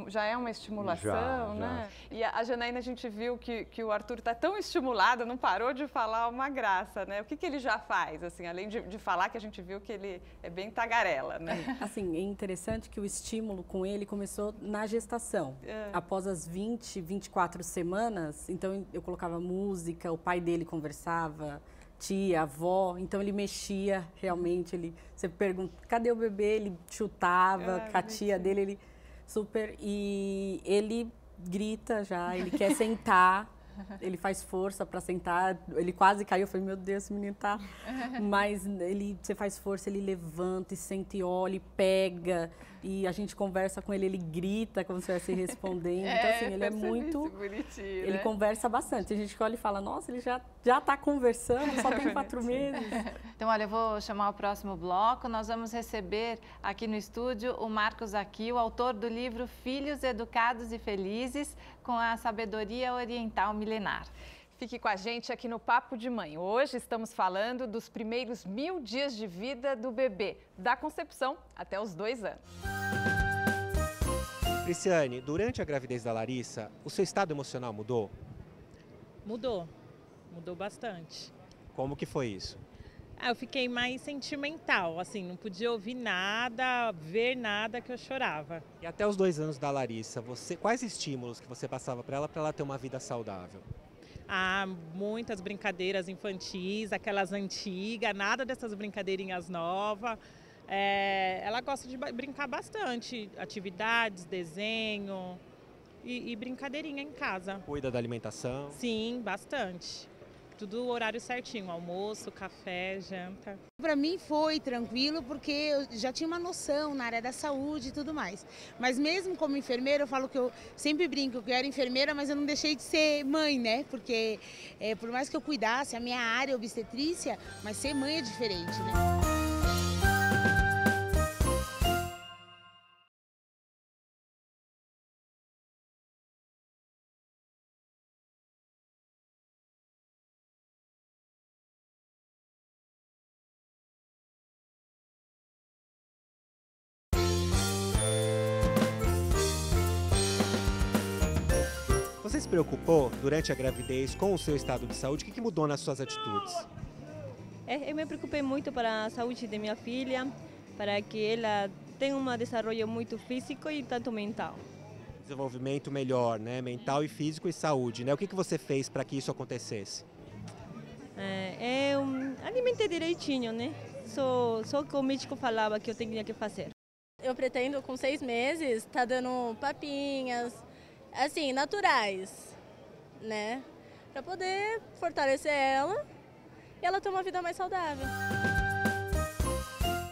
Speaker 4: já é uma estimulação, né? E a Janaína, a gente viu que o Arthur está tão estimulado, não parou de falar uma graça, né? O que ele já faz, assim, além de falar, que a gente viu que ele é bem tagarela, né?
Speaker 3: Assim, é interessante que o estímulo com ele começou na gestação. Após as 20, 24 semanas, então eu colocava música, o pai dele conversava, tia, avó, então ele mexia realmente, você pergunta, cadê o bebê? Ele chutava, com a tia dele, ele super, e ele grita já, ele quer sentar, Ele faz força para sentar, ele quase caiu, eu falei, meu Deus, esse menino tá... Mas você faz força, ele levanta e senta e olha e pega, e a gente conversa com ele, ele grita como se estivesse respondendo. Então, assim, ele é muito...
Speaker 1: bonitinho,
Speaker 3: ele
Speaker 1: né?
Speaker 3: conversa bastante. Tem gente que olha e fala, nossa, ele já tá conversando, só tem 4 meses.
Speaker 1: Então, olha, eu vou chamar o próximo bloco. Nós vamos receber aqui no estúdio o Marcos Aquil, autor do livro Filhos Educados e Felizes, com a sabedoria oriental milenar.
Speaker 4: Fique com a gente aqui no Papo de Mãe. Hoje estamos falando dos primeiros 1000 dias de vida do bebê, da concepção até os 2 anos.
Speaker 6: Cristiane, durante a gravidez da Larissa, o seu estado emocional mudou?
Speaker 10: Mudou bastante.
Speaker 6: Como que foi isso?
Speaker 10: Eu fiquei mais sentimental, assim, não podia ouvir nada, ver nada que eu chorava.
Speaker 6: E até os 2 anos da Larissa, quais estímulos que você passava para ela ter uma vida saudável?
Speaker 10: Muitas brincadeiras infantis, aquelas antigas, nada dessas brincadeirinhas novas. Ela gosta de brincar bastante, atividades, desenho e brincadeirinha em casa.
Speaker 6: Cuida da alimentação?
Speaker 10: Sim, bastante. Tudo horário certinho, almoço, café, janta.
Speaker 22: Para mim foi tranquilo porque eu já tinha uma noção na área da saúde e tudo mais. Mas mesmo como enfermeira, eu falo que eu sempre brinco que eu era enfermeira, mas eu não deixei de ser mãe, né? Porque por mais que eu cuidasse, a minha área é obstetrícia, mas ser mãe é diferente, né?
Speaker 6: Você se preocupou durante a gravidez com o seu estado de saúde? O que mudou nas suas atitudes?
Speaker 23: Eu me preocupei muito para a saúde de minha filha, para que ela tenha um desenvolvimento muito físico e tanto mental.
Speaker 6: Desenvolvimento melhor, né? Mental e físico e saúde, né? O que você fez para que isso acontecesse?
Speaker 23: Eu alimentei direitinho, né? Só o que o médico falava que eu tinha que fazer.
Speaker 24: Eu pretendo, com 6 meses, estar dando papinhas, assim, naturais, né? Para poder fortalecer ela e ela ter uma vida mais saudável.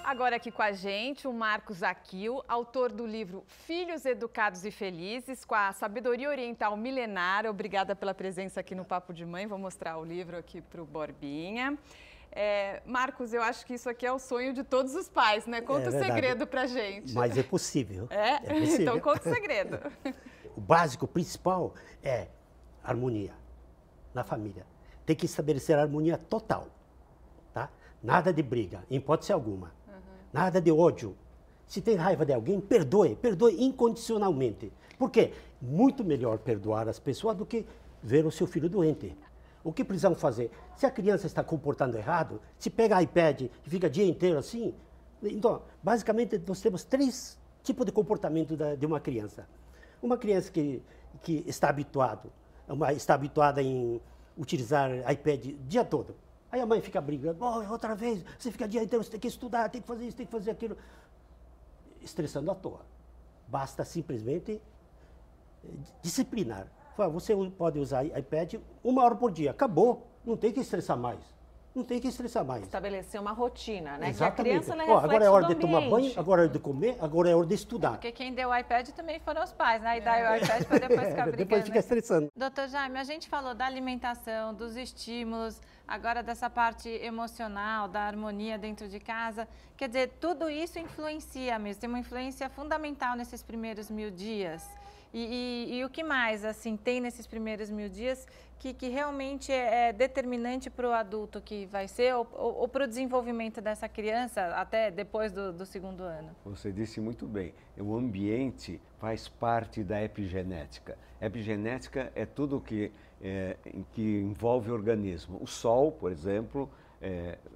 Speaker 4: Agora aqui com a gente o Marcos Aquil, autor do livro Filhos Educados e Felizes, com a sabedoria oriental milenar. Obrigada pela presença aqui no Papo de Mãe. Vou mostrar o livro aqui para o Borbinha. Marcos, eu acho que isso aqui é o sonho de todos os pais, né? Conta o segredo pra gente.
Speaker 25: Mas é possível.
Speaker 4: É possível. Então conta o segredo.
Speaker 25: O básico, o principal é harmonia na família. Tem que estabelecer harmonia total, tá? Nada de briga, em hipótese alguma. Nada de ódio. Se tem raiva de alguém, perdoe incondicionalmente. Por quê? Muito melhor perdoar as pessoas do que ver o seu filho doente. O que precisamos fazer? Se a criança está comportando errado, se pega iPad e fica o dia inteiro assim, então, basicamente, nós temos 3 tipos de comportamento de uma criança. Uma criança que está habituada em utilizar iPad o dia todo. Aí a mãe fica brigando, outra vez, você fica o dia inteiro, você tem que estudar, tem que fazer isso, tem que fazer aquilo. Estressando à toa. Basta simplesmente disciplinar. Você pode usar iPad 1 hora por dia, acabou, não tem que estressar mais. Não tem que estressar mais.
Speaker 2: Estabelecer uma rotina, né?
Speaker 25: Exatamente.
Speaker 2: Que a criança ela é reflexo
Speaker 25: agora é hora
Speaker 2: do
Speaker 25: de tomar
Speaker 2: ambiente.
Speaker 25: banho, agora é hora de comer, agora é hora de estudar.
Speaker 1: Porque quem deu o iPad também foram os pais, né? E dá o iPad para depois ficar brigando.
Speaker 25: Depois fica estressando.
Speaker 1: Doutor Jaime, a gente falou da alimentação, dos estímulos, agora dessa parte emocional, da harmonia dentro de casa. Quer dizer, tudo isso influencia mesmo, tem uma influência fundamental nesses primeiros 1000 dias. E o que mais, assim, tem nesses primeiros 1000 dias que realmente é determinante para o adulto que vai ser ou para o desenvolvimento dessa criança até depois do 2º ano?
Speaker 7: Você disse muito bem, o ambiente faz parte da epigenética. Epigenética é tudo que envolve o organismo. O sol, por exemplo,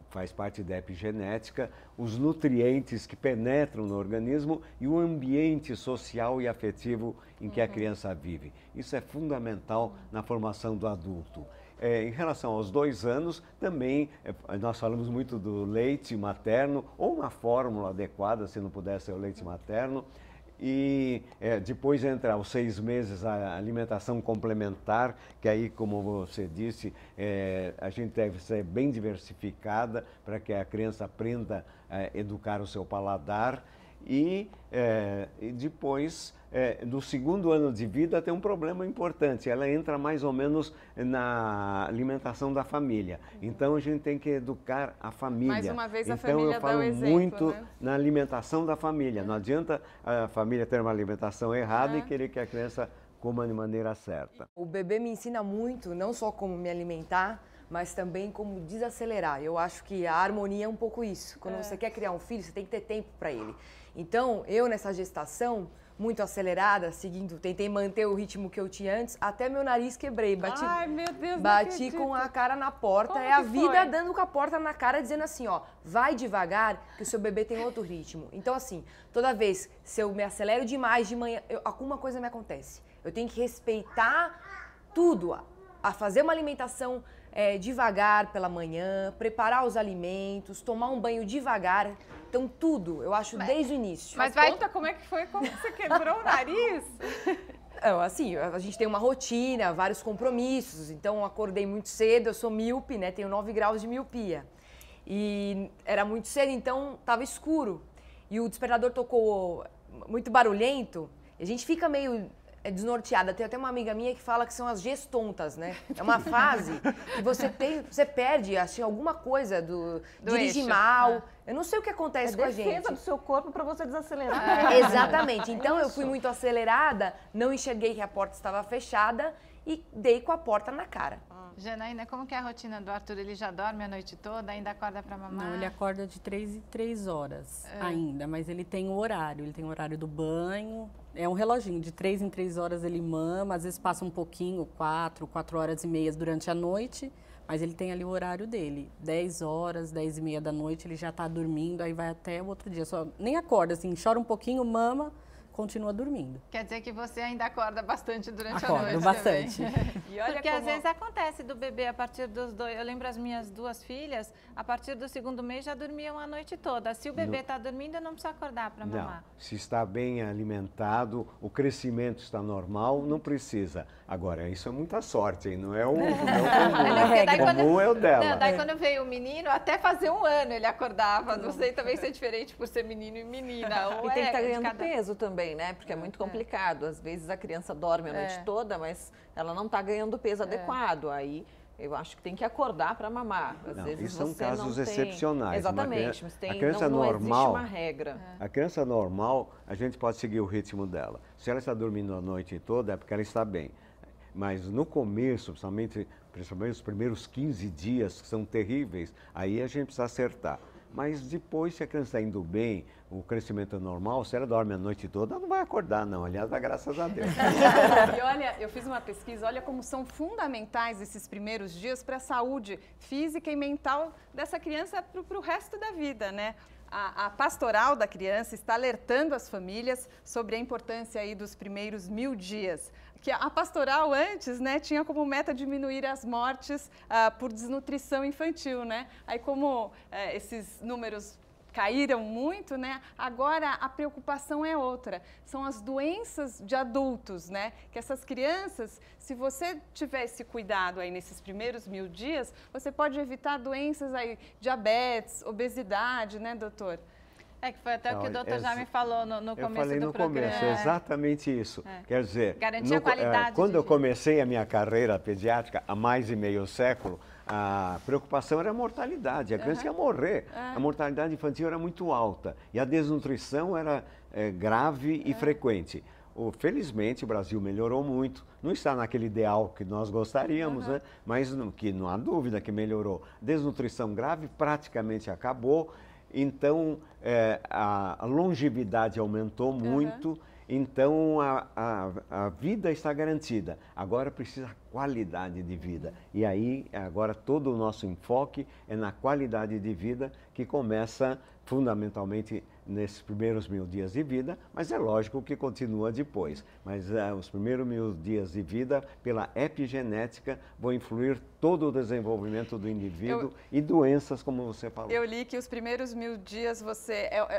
Speaker 7: faz parte da epigenética, os nutrientes que penetram no organismo e o ambiente social e afetivo em que a criança vive. Isso é fundamental na formação do adulto. Em relação aos 2 anos, também nós falamos muito do leite materno ou uma fórmula adequada, se não puder ser o leite materno. E depois entra aos 6 meses a alimentação complementar, que aí, como você disse, a gente deve ser bem diversificada para que a criança aprenda a educar o seu paladar. E depois, no 2º ano de vida, tem um problema importante. Ela entra mais ou menos na alimentação da família. Então, a gente tem que educar a família.
Speaker 4: Mais uma vez, a
Speaker 7: então,
Speaker 4: família
Speaker 7: eu falo
Speaker 4: dá o exemplo,
Speaker 7: muito
Speaker 4: né?
Speaker 7: na alimentação da família. Não adianta a família ter uma alimentação errada e querer que a criança coma de maneira certa.
Speaker 9: O bebê me ensina muito, não só como me alimentar, mas também como desacelerar. Eu acho que a harmonia é um pouco isso. Quando você quer criar um filho, você tem que ter tempo para ele. Então, eu nessa gestação, muito acelerada, tentei manter o ritmo que eu tinha antes, até meu nariz quebrei.
Speaker 4: Ai, meu Deus, não
Speaker 9: bati
Speaker 4: acredito.
Speaker 9: com a cara na porta.
Speaker 4: Como
Speaker 9: É a
Speaker 4: que
Speaker 9: vida
Speaker 4: foi?
Speaker 9: dando com a porta na cara, dizendo assim, ó, vai devagar, que o seu bebê tem outro ritmo. Então, assim, toda vez, se eu me acelero demais de manhã, alguma coisa me acontece. Eu tenho que respeitar tudo, a fazer uma alimentação devagar pela manhã, preparar os alimentos, tomar um banho devagar. Então, tudo, eu acho, desde o início.
Speaker 4: Mas conta como é que foi, como você quebrou o nariz?
Speaker 9: Assim, a gente tem uma rotina, vários compromissos. Então, eu acordei muito cedo, eu sou míope, né? Tenho 9 graus de miopia. E era muito cedo, então estava escuro. E o despertador tocou muito barulhento. E a gente fica meio desnorteada. Tem até uma amiga minha que fala que são as gestontas, né? É uma fase que você perde, assim, alguma coisa dirige
Speaker 2: eixo.
Speaker 9: mal. Eu não sei o que acontece com a gente.
Speaker 2: defesa do seu corpo para você desacelerar.
Speaker 9: Exatamente. Então eu fui muito acelerada, não enxerguei que a porta estava fechada e dei com a porta na cara.
Speaker 1: Janaína, como que é a rotina do Arthur? Ele já dorme a noite toda, ainda acorda para mamar?
Speaker 3: Não, ele acorda de 3 em 3 horas ainda, mas ele tem o horário. Ele tem o horário do banho, é um reloginho, de 3 em 3 horas ele mama, às vezes passa um pouquinho, 4 horas e meia durante a noite, mas ele tem ali o horário dele. 10 horas, 10 e meia da noite, ele já está dormindo, aí vai até o outro dia. Só nem acorda, assim, chora um pouquinho, mama, continua dormindo.
Speaker 1: Quer dizer que você ainda acorda bastante durante
Speaker 3: Acordo
Speaker 1: a noite
Speaker 3: bastante.
Speaker 1: também.
Speaker 4: E olha
Speaker 1: Porque
Speaker 4: como...
Speaker 1: às vezes acontece do bebê a partir dos 2... Eu lembro as minhas 2 filhas, a partir do 2º mês já dormiam a noite toda. Se o bebê está dormindo, eu não preciso acordar para mamar.
Speaker 7: Não, se está bem alimentado, o crescimento está normal, não precisa. Agora, isso é muita sorte, hein? Não é o comum. O comum é o dela.
Speaker 1: Não, daí quando veio o menino, até fazer 1 ano ele acordava. Não sei também se é diferente por ser menino e menina. Ou
Speaker 2: E tem que estar
Speaker 1: de
Speaker 2: ganhando
Speaker 1: cada...
Speaker 2: peso também, né? Porque é muito complicado. Às vezes a criança dorme a noite toda, mas ela não está ganhando peso adequado. Aí eu acho que tem que acordar para mamar. Às vezes
Speaker 7: isso são
Speaker 2: você
Speaker 7: casos
Speaker 2: não tem...
Speaker 7: excepcionais.
Speaker 2: Exatamente, mas
Speaker 7: a criança
Speaker 2: não
Speaker 7: normal,
Speaker 2: existe uma regra.
Speaker 7: A criança normal, a gente pode seguir o ritmo dela. Se ela está dormindo a noite toda, é porque ela está bem. Mas no começo, principalmente os primeiros 15 dias, que são terríveis, aí a gente precisa acertar. Mas depois, se a criança está indo bem, o crescimento é normal, se ela dorme a noite toda, ela não vai acordar, não. Aliás, graças a Deus.
Speaker 4: E olha, eu fiz uma pesquisa, olha como são fundamentais esses primeiros dias para a saúde física e mental dessa criança para o resto da vida, né? A pastoral da criança está alertando as famílias sobre a importância aí dos primeiros 1000 dias. Que a pastoral antes, né, tinha como meta diminuir as mortes por desnutrição infantil, né? Aí como esses números caíram muito, né? Agora a preocupação é outra. São as doenças de adultos, né? Que essas crianças, se você tivesse cuidado aí nesses primeiros 1000 dias, você pode evitar doenças aí, diabetes, obesidade, né, doutor?
Speaker 1: É que foi até o que o doutor já me falou no começo do programa.
Speaker 7: Eu falei no começo, exatamente isso. Quer dizer,
Speaker 1: garantir a qualidade
Speaker 7: quando eu comecei a minha carreira pediátrica, há mais de meio século, a preocupação era a mortalidade. A criança ia morrer. A mortalidade infantil era muito alta e a desnutrição era grave e frequente. Felizmente, o Brasil melhorou muito. Não está naquele ideal que nós gostaríamos, né? Mas que não há dúvida que melhorou. Desnutrição grave praticamente acabou. Então, a longevidade aumentou muito, então a vida está garantida. Agora precisa qualidade de vida. E aí, agora, todo o nosso enfoque é na qualidade de vida, que começa fundamentalmente nesses primeiros 1000 dias de vida, mas é lógico que continua depois. Mas os primeiros 1000 dias de vida, pela epigenética, vão influir todo o desenvolvimento do indivíduo e doenças, como você falou.
Speaker 4: Eu li que os primeiros 1000 dias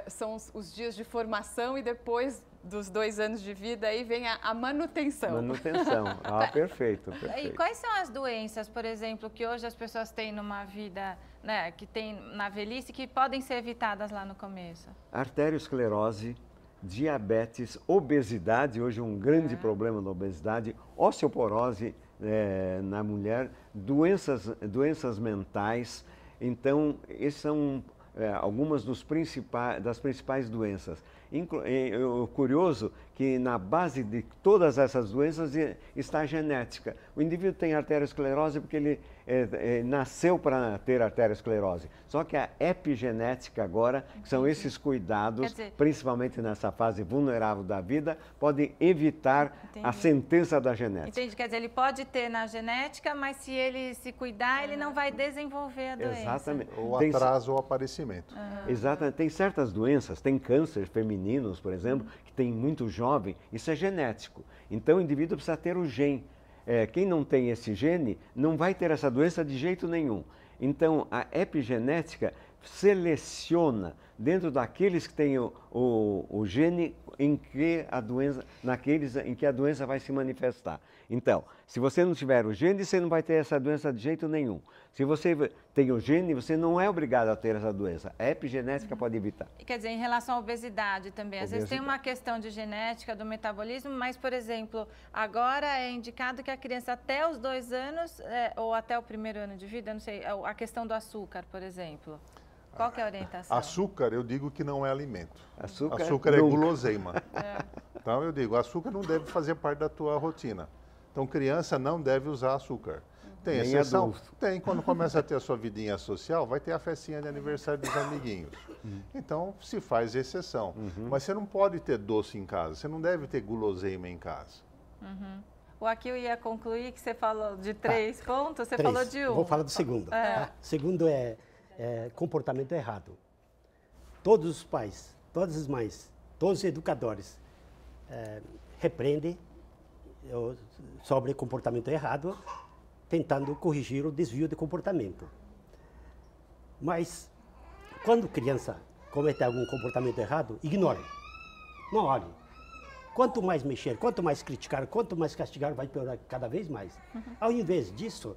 Speaker 4: são os dias de formação e depois dos 2 anos de vida aí vem a manutenção.
Speaker 7: Manutenção, perfeito, perfeito.
Speaker 1: E quais são as doenças, por exemplo, que hoje as pessoas têm numa vida, né, que tem na velhice, que podem ser evitadas lá no começo?
Speaker 7: Arteriosclerose, diabetes, obesidade, hoje um grande problema da obesidade, osteoporose na mulher, doenças mentais. Então, essas são algumas das principais doenças. Curioso que na base de todas essas doenças está a genética. O indivíduo tem arteriosclerose porque ele nasceu para ter arteriosclerose. Só que a epigenética agora, que são esses cuidados, principalmente nessa fase vulnerável da vida, podem evitar a sentença da genética.
Speaker 1: Entendi, quer dizer, ele pode ter na genética, mas se ele se cuidar, ele não vai desenvolver a doença.
Speaker 7: Exatamente.
Speaker 8: Ou atrasa o aparecimento.
Speaker 7: Exatamente. Tem certas doenças, tem câncer femininos, por exemplo, que tem muito jovem, isso é genético. Então o indivíduo precisa ter o gene. Quem não tem esse gene não vai ter essa doença de jeito nenhum. Então a epigenética seleciona dentro daqueles que têm o gene naqueles em que a doença vai se manifestar. Então, se você não tiver o gene, você não vai ter essa doença de jeito nenhum. Se você tem o gene, você não é obrigado a ter essa doença. A epigenética pode evitar.
Speaker 1: Quer dizer, em relação à obesidade também, às vezes tem uma questão de genética, do metabolismo, mas, por exemplo, agora é indicado que a criança até os 2 anos, ou até o 1º ano de vida, não sei, a questão do açúcar, por exemplo. Qual que é a orientação?
Speaker 8: Açúcar, eu digo que não é alimento.
Speaker 7: Açúcar
Speaker 8: é guloseima. Então, eu digo, açúcar não deve fazer parte da tua rotina. Então, criança não deve usar açúcar. Tem exceção? Tem. Quando começa a ter a sua vidinha social, vai ter a festinha de aniversário dos amiguinhos. Então, se faz exceção. Mas você não pode ter doce em casa. Você não deve ter guloseima em casa.
Speaker 1: Aqui eu ia concluir que você falou de 3 pontos, você falou de 1.
Speaker 25: Vou falar do segundo. Segundo é comportamento errado. Todos os pais, todas as mães, todos os educadores repreendem sobre comportamento errado, tentando corrigir o desvio de comportamento. Mas, quando criança comete algum comportamento errado, ignore. Não olhe. Quanto mais mexer, quanto mais criticar, quanto mais castigar, vai piorar cada vez mais. Ao invés disso,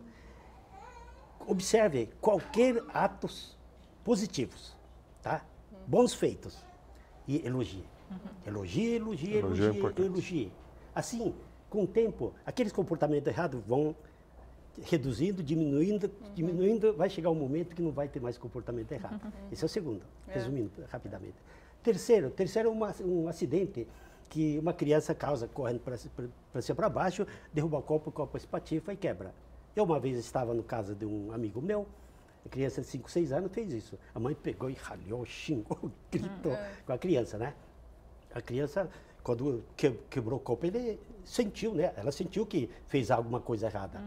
Speaker 25: observe qualquer atos positivos, tá? Bons feitos. E elogie. Elogie. Assim, com o tempo, aqueles comportamentos errados vão reduzindo, diminuindo, vai chegar um momento que não vai ter mais comportamento errado. Esse é o segundo, resumindo rapidamente. Terceiro é um acidente que uma criança causa correndo para cima e para baixo, derruba o copo espatifa e quebra. Eu uma vez estava no casa de um amigo meu, a criança de 5, 6 anos fez isso. A mãe pegou e ralhou, xingou, gritou com a criança, né? A criança, quando quebrou o copo, ele sentiu, né? Ela sentiu que fez alguma coisa errada.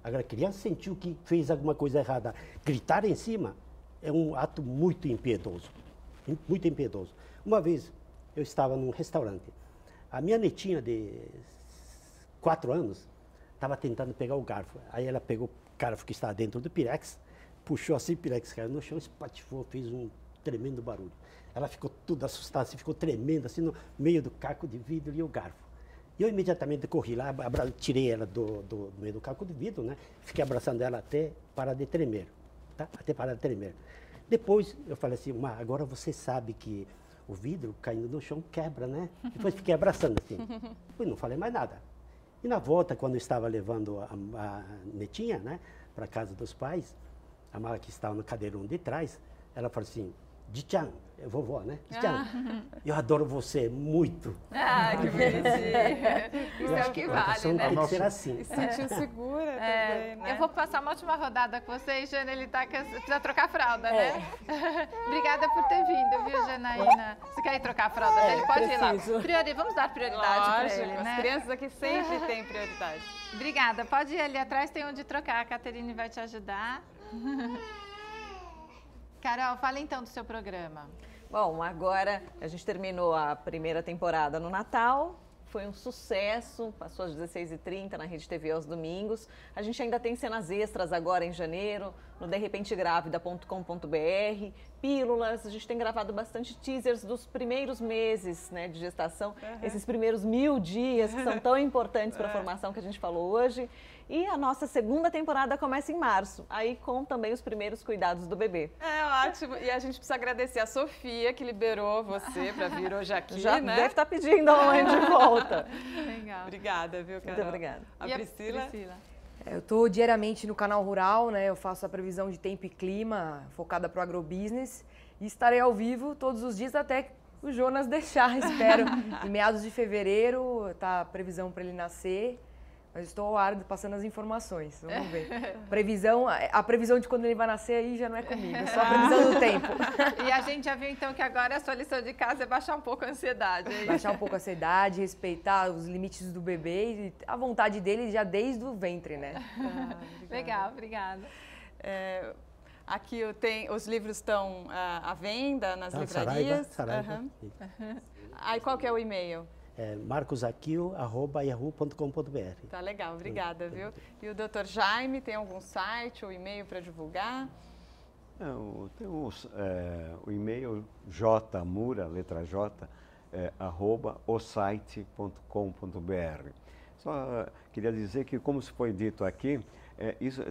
Speaker 25: Agora, a criança sentiu que fez alguma coisa errada. Gritar em cima é um ato muito impiedoso. Muito impiedoso. Uma vez, eu estava num restaurante. A minha netinha de 4 anos estava tentando pegar o garfo. Aí ela pegou o garfo que estava dentro do pirex, puxou assim, o pirex caiu no chão, espatifou, fez um tremendo barulho. Ela ficou tudo assustada, assim, ficou tremendo, assim, no meio do caco de vidro e o garfo. E eu imediatamente corri lá, tirei ela do meio do caco de vidro, né? Fiquei abraçando ela até parar de tremer, tá? Até parar de tremer. Depois eu falei assim, agora você sabe que o vidro caindo no chão quebra, né? Depois fiquei abraçando assim. Depois não falei mais nada. E na volta, quando eu estava levando a netinha, né, para casa dos pais, a mala que estava no cadeirão de trás, ela falou assim, Di-chan, é vovó, né? Di-chan, eu adoro você muito.
Speaker 1: Que bonitinho. Isso é o que vale, né?
Speaker 25: Tem que ser assim.
Speaker 4: Se sentiu segura também, né?
Speaker 1: Eu vou passar uma última rodada com vocês, Jana, ele precisa trocar a fralda, né? Obrigada por ter vindo, viu, Janaína? Você quer ir trocar a fralda dele? Pode ir lá. Vamos dar prioridade para ele, né?
Speaker 4: As crianças aqui sempre têm prioridade.
Speaker 1: Obrigada. Pode ir ali atrás, tem onde trocar. A Caterine vai te ajudar. Carol, fala então do seu programa.
Speaker 2: Bom, agora a gente terminou a primeira temporada no Natal. Foi um sucesso, passou às 16h30 na Rede TV aos domingos. A gente ainda tem cenas extras agora em janeiro, no derrepentegravida.com.br, pílulas. A gente tem gravado bastante teasers dos primeiros meses, né, de gestação, esses primeiros 1000 dias que são tão importantes para a formação que a gente falou hoje. E a nossa segunda temporada começa em março, aí com também os primeiros cuidados do bebê.
Speaker 4: É ótimo. E a gente precisa agradecer a Sofia, que liberou você para vir hoje aqui,
Speaker 2: Já
Speaker 4: né?
Speaker 2: deve estar pedindo a mãe de volta.
Speaker 4: Legal. Obrigada, viu, Carol?
Speaker 2: Muito obrigada.
Speaker 4: A Priscila?
Speaker 9: Eu estou diariamente no canal Rural, né? Eu faço a previsão de tempo e clima focada para o agrobusiness e estarei ao vivo todos os dias até o Jonas deixar, espero. Em meados de fevereiro, tá a previsão para ele nascer. Mas estou ao ar passando as informações, vamos ver. A previsão de quando ele vai nascer aí já não é comigo, é só a previsão do tempo.
Speaker 1: E a gente já viu então que agora a sua lição de casa é baixar um pouco a ansiedade. É isso?
Speaker 9: Baixar um pouco a ansiedade, respeitar os limites do bebê e a vontade dele já desde o ventre, né?
Speaker 1: Legal, obrigada.
Speaker 4: Aqui os livros estão à venda nas livrarias.
Speaker 25: Saraiva.
Speaker 4: Aí qual que é o e-mail?
Speaker 25: marcosakio@yahoo.com.br.
Speaker 4: Tá legal, obrigada, viu? E o Dr. Jaime, tem algum site ou e-mail para divulgar?
Speaker 7: Tem o e-mail jmura, letra J, @osite.com.br. Só queria dizer que, como se foi dito aqui,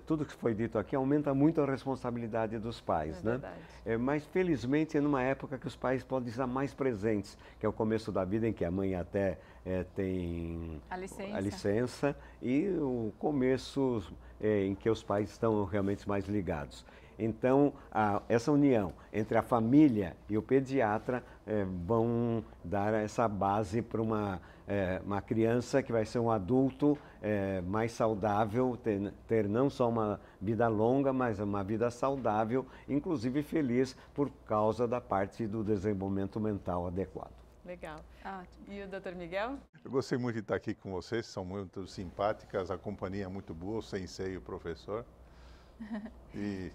Speaker 7: tudo que foi dito aqui aumenta muito a responsabilidade dos pais, né? Mas, felizmente, é numa época que os pais podem estar mais presentes, que é o começo da vida em que a mãe até tem a licença e o começo em que os pais estão realmente mais ligados. Então, essa união entre a família e o pediatra vão dar essa base para uma criança que vai ser um adulto mais saudável, ter não só uma vida longa, mas uma vida saudável, inclusive feliz por causa da parte do desenvolvimento mental adequado.
Speaker 4: Legal. E o Dr. Miguel?
Speaker 8: Eu gostei muito de estar aqui com vocês, são muito simpáticas, a companhia é muito boa, o sensei e o professor. E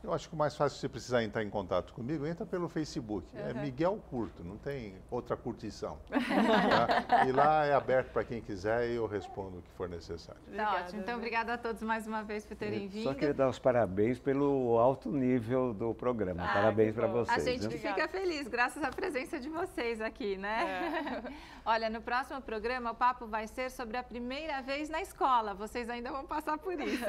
Speaker 8: eu acho que o mais fácil, se você precisar entrar em contato comigo, entra pelo Facebook. É Miguel Curto, não tem outra curtição. Tá? E lá é aberto para quem quiser e eu respondo o que for necessário.
Speaker 1: Tá ótimo. Então, obrigada a todos mais uma vez por terem vindo.
Speaker 7: Só queria dar os parabéns pelo alto nível do programa. Parabéns para vocês.
Speaker 1: A gente que fica feliz, graças à presença de vocês aqui, né? Olha, no próximo programa o papo vai ser sobre a primeira vez na escola. Vocês ainda vão passar por isso.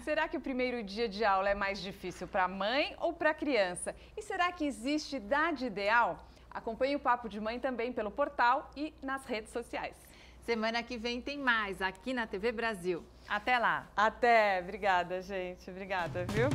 Speaker 4: Será que o primeiro dia de aula é mais difícil para a mãe ou para a criança? E será que existe idade ideal? Acompanhe o Papo de Mãe também pelo portal e nas redes sociais.
Speaker 1: Semana que vem tem mais aqui na TV Brasil. Até lá.
Speaker 4: Até. Obrigada, gente. Obrigada, viu?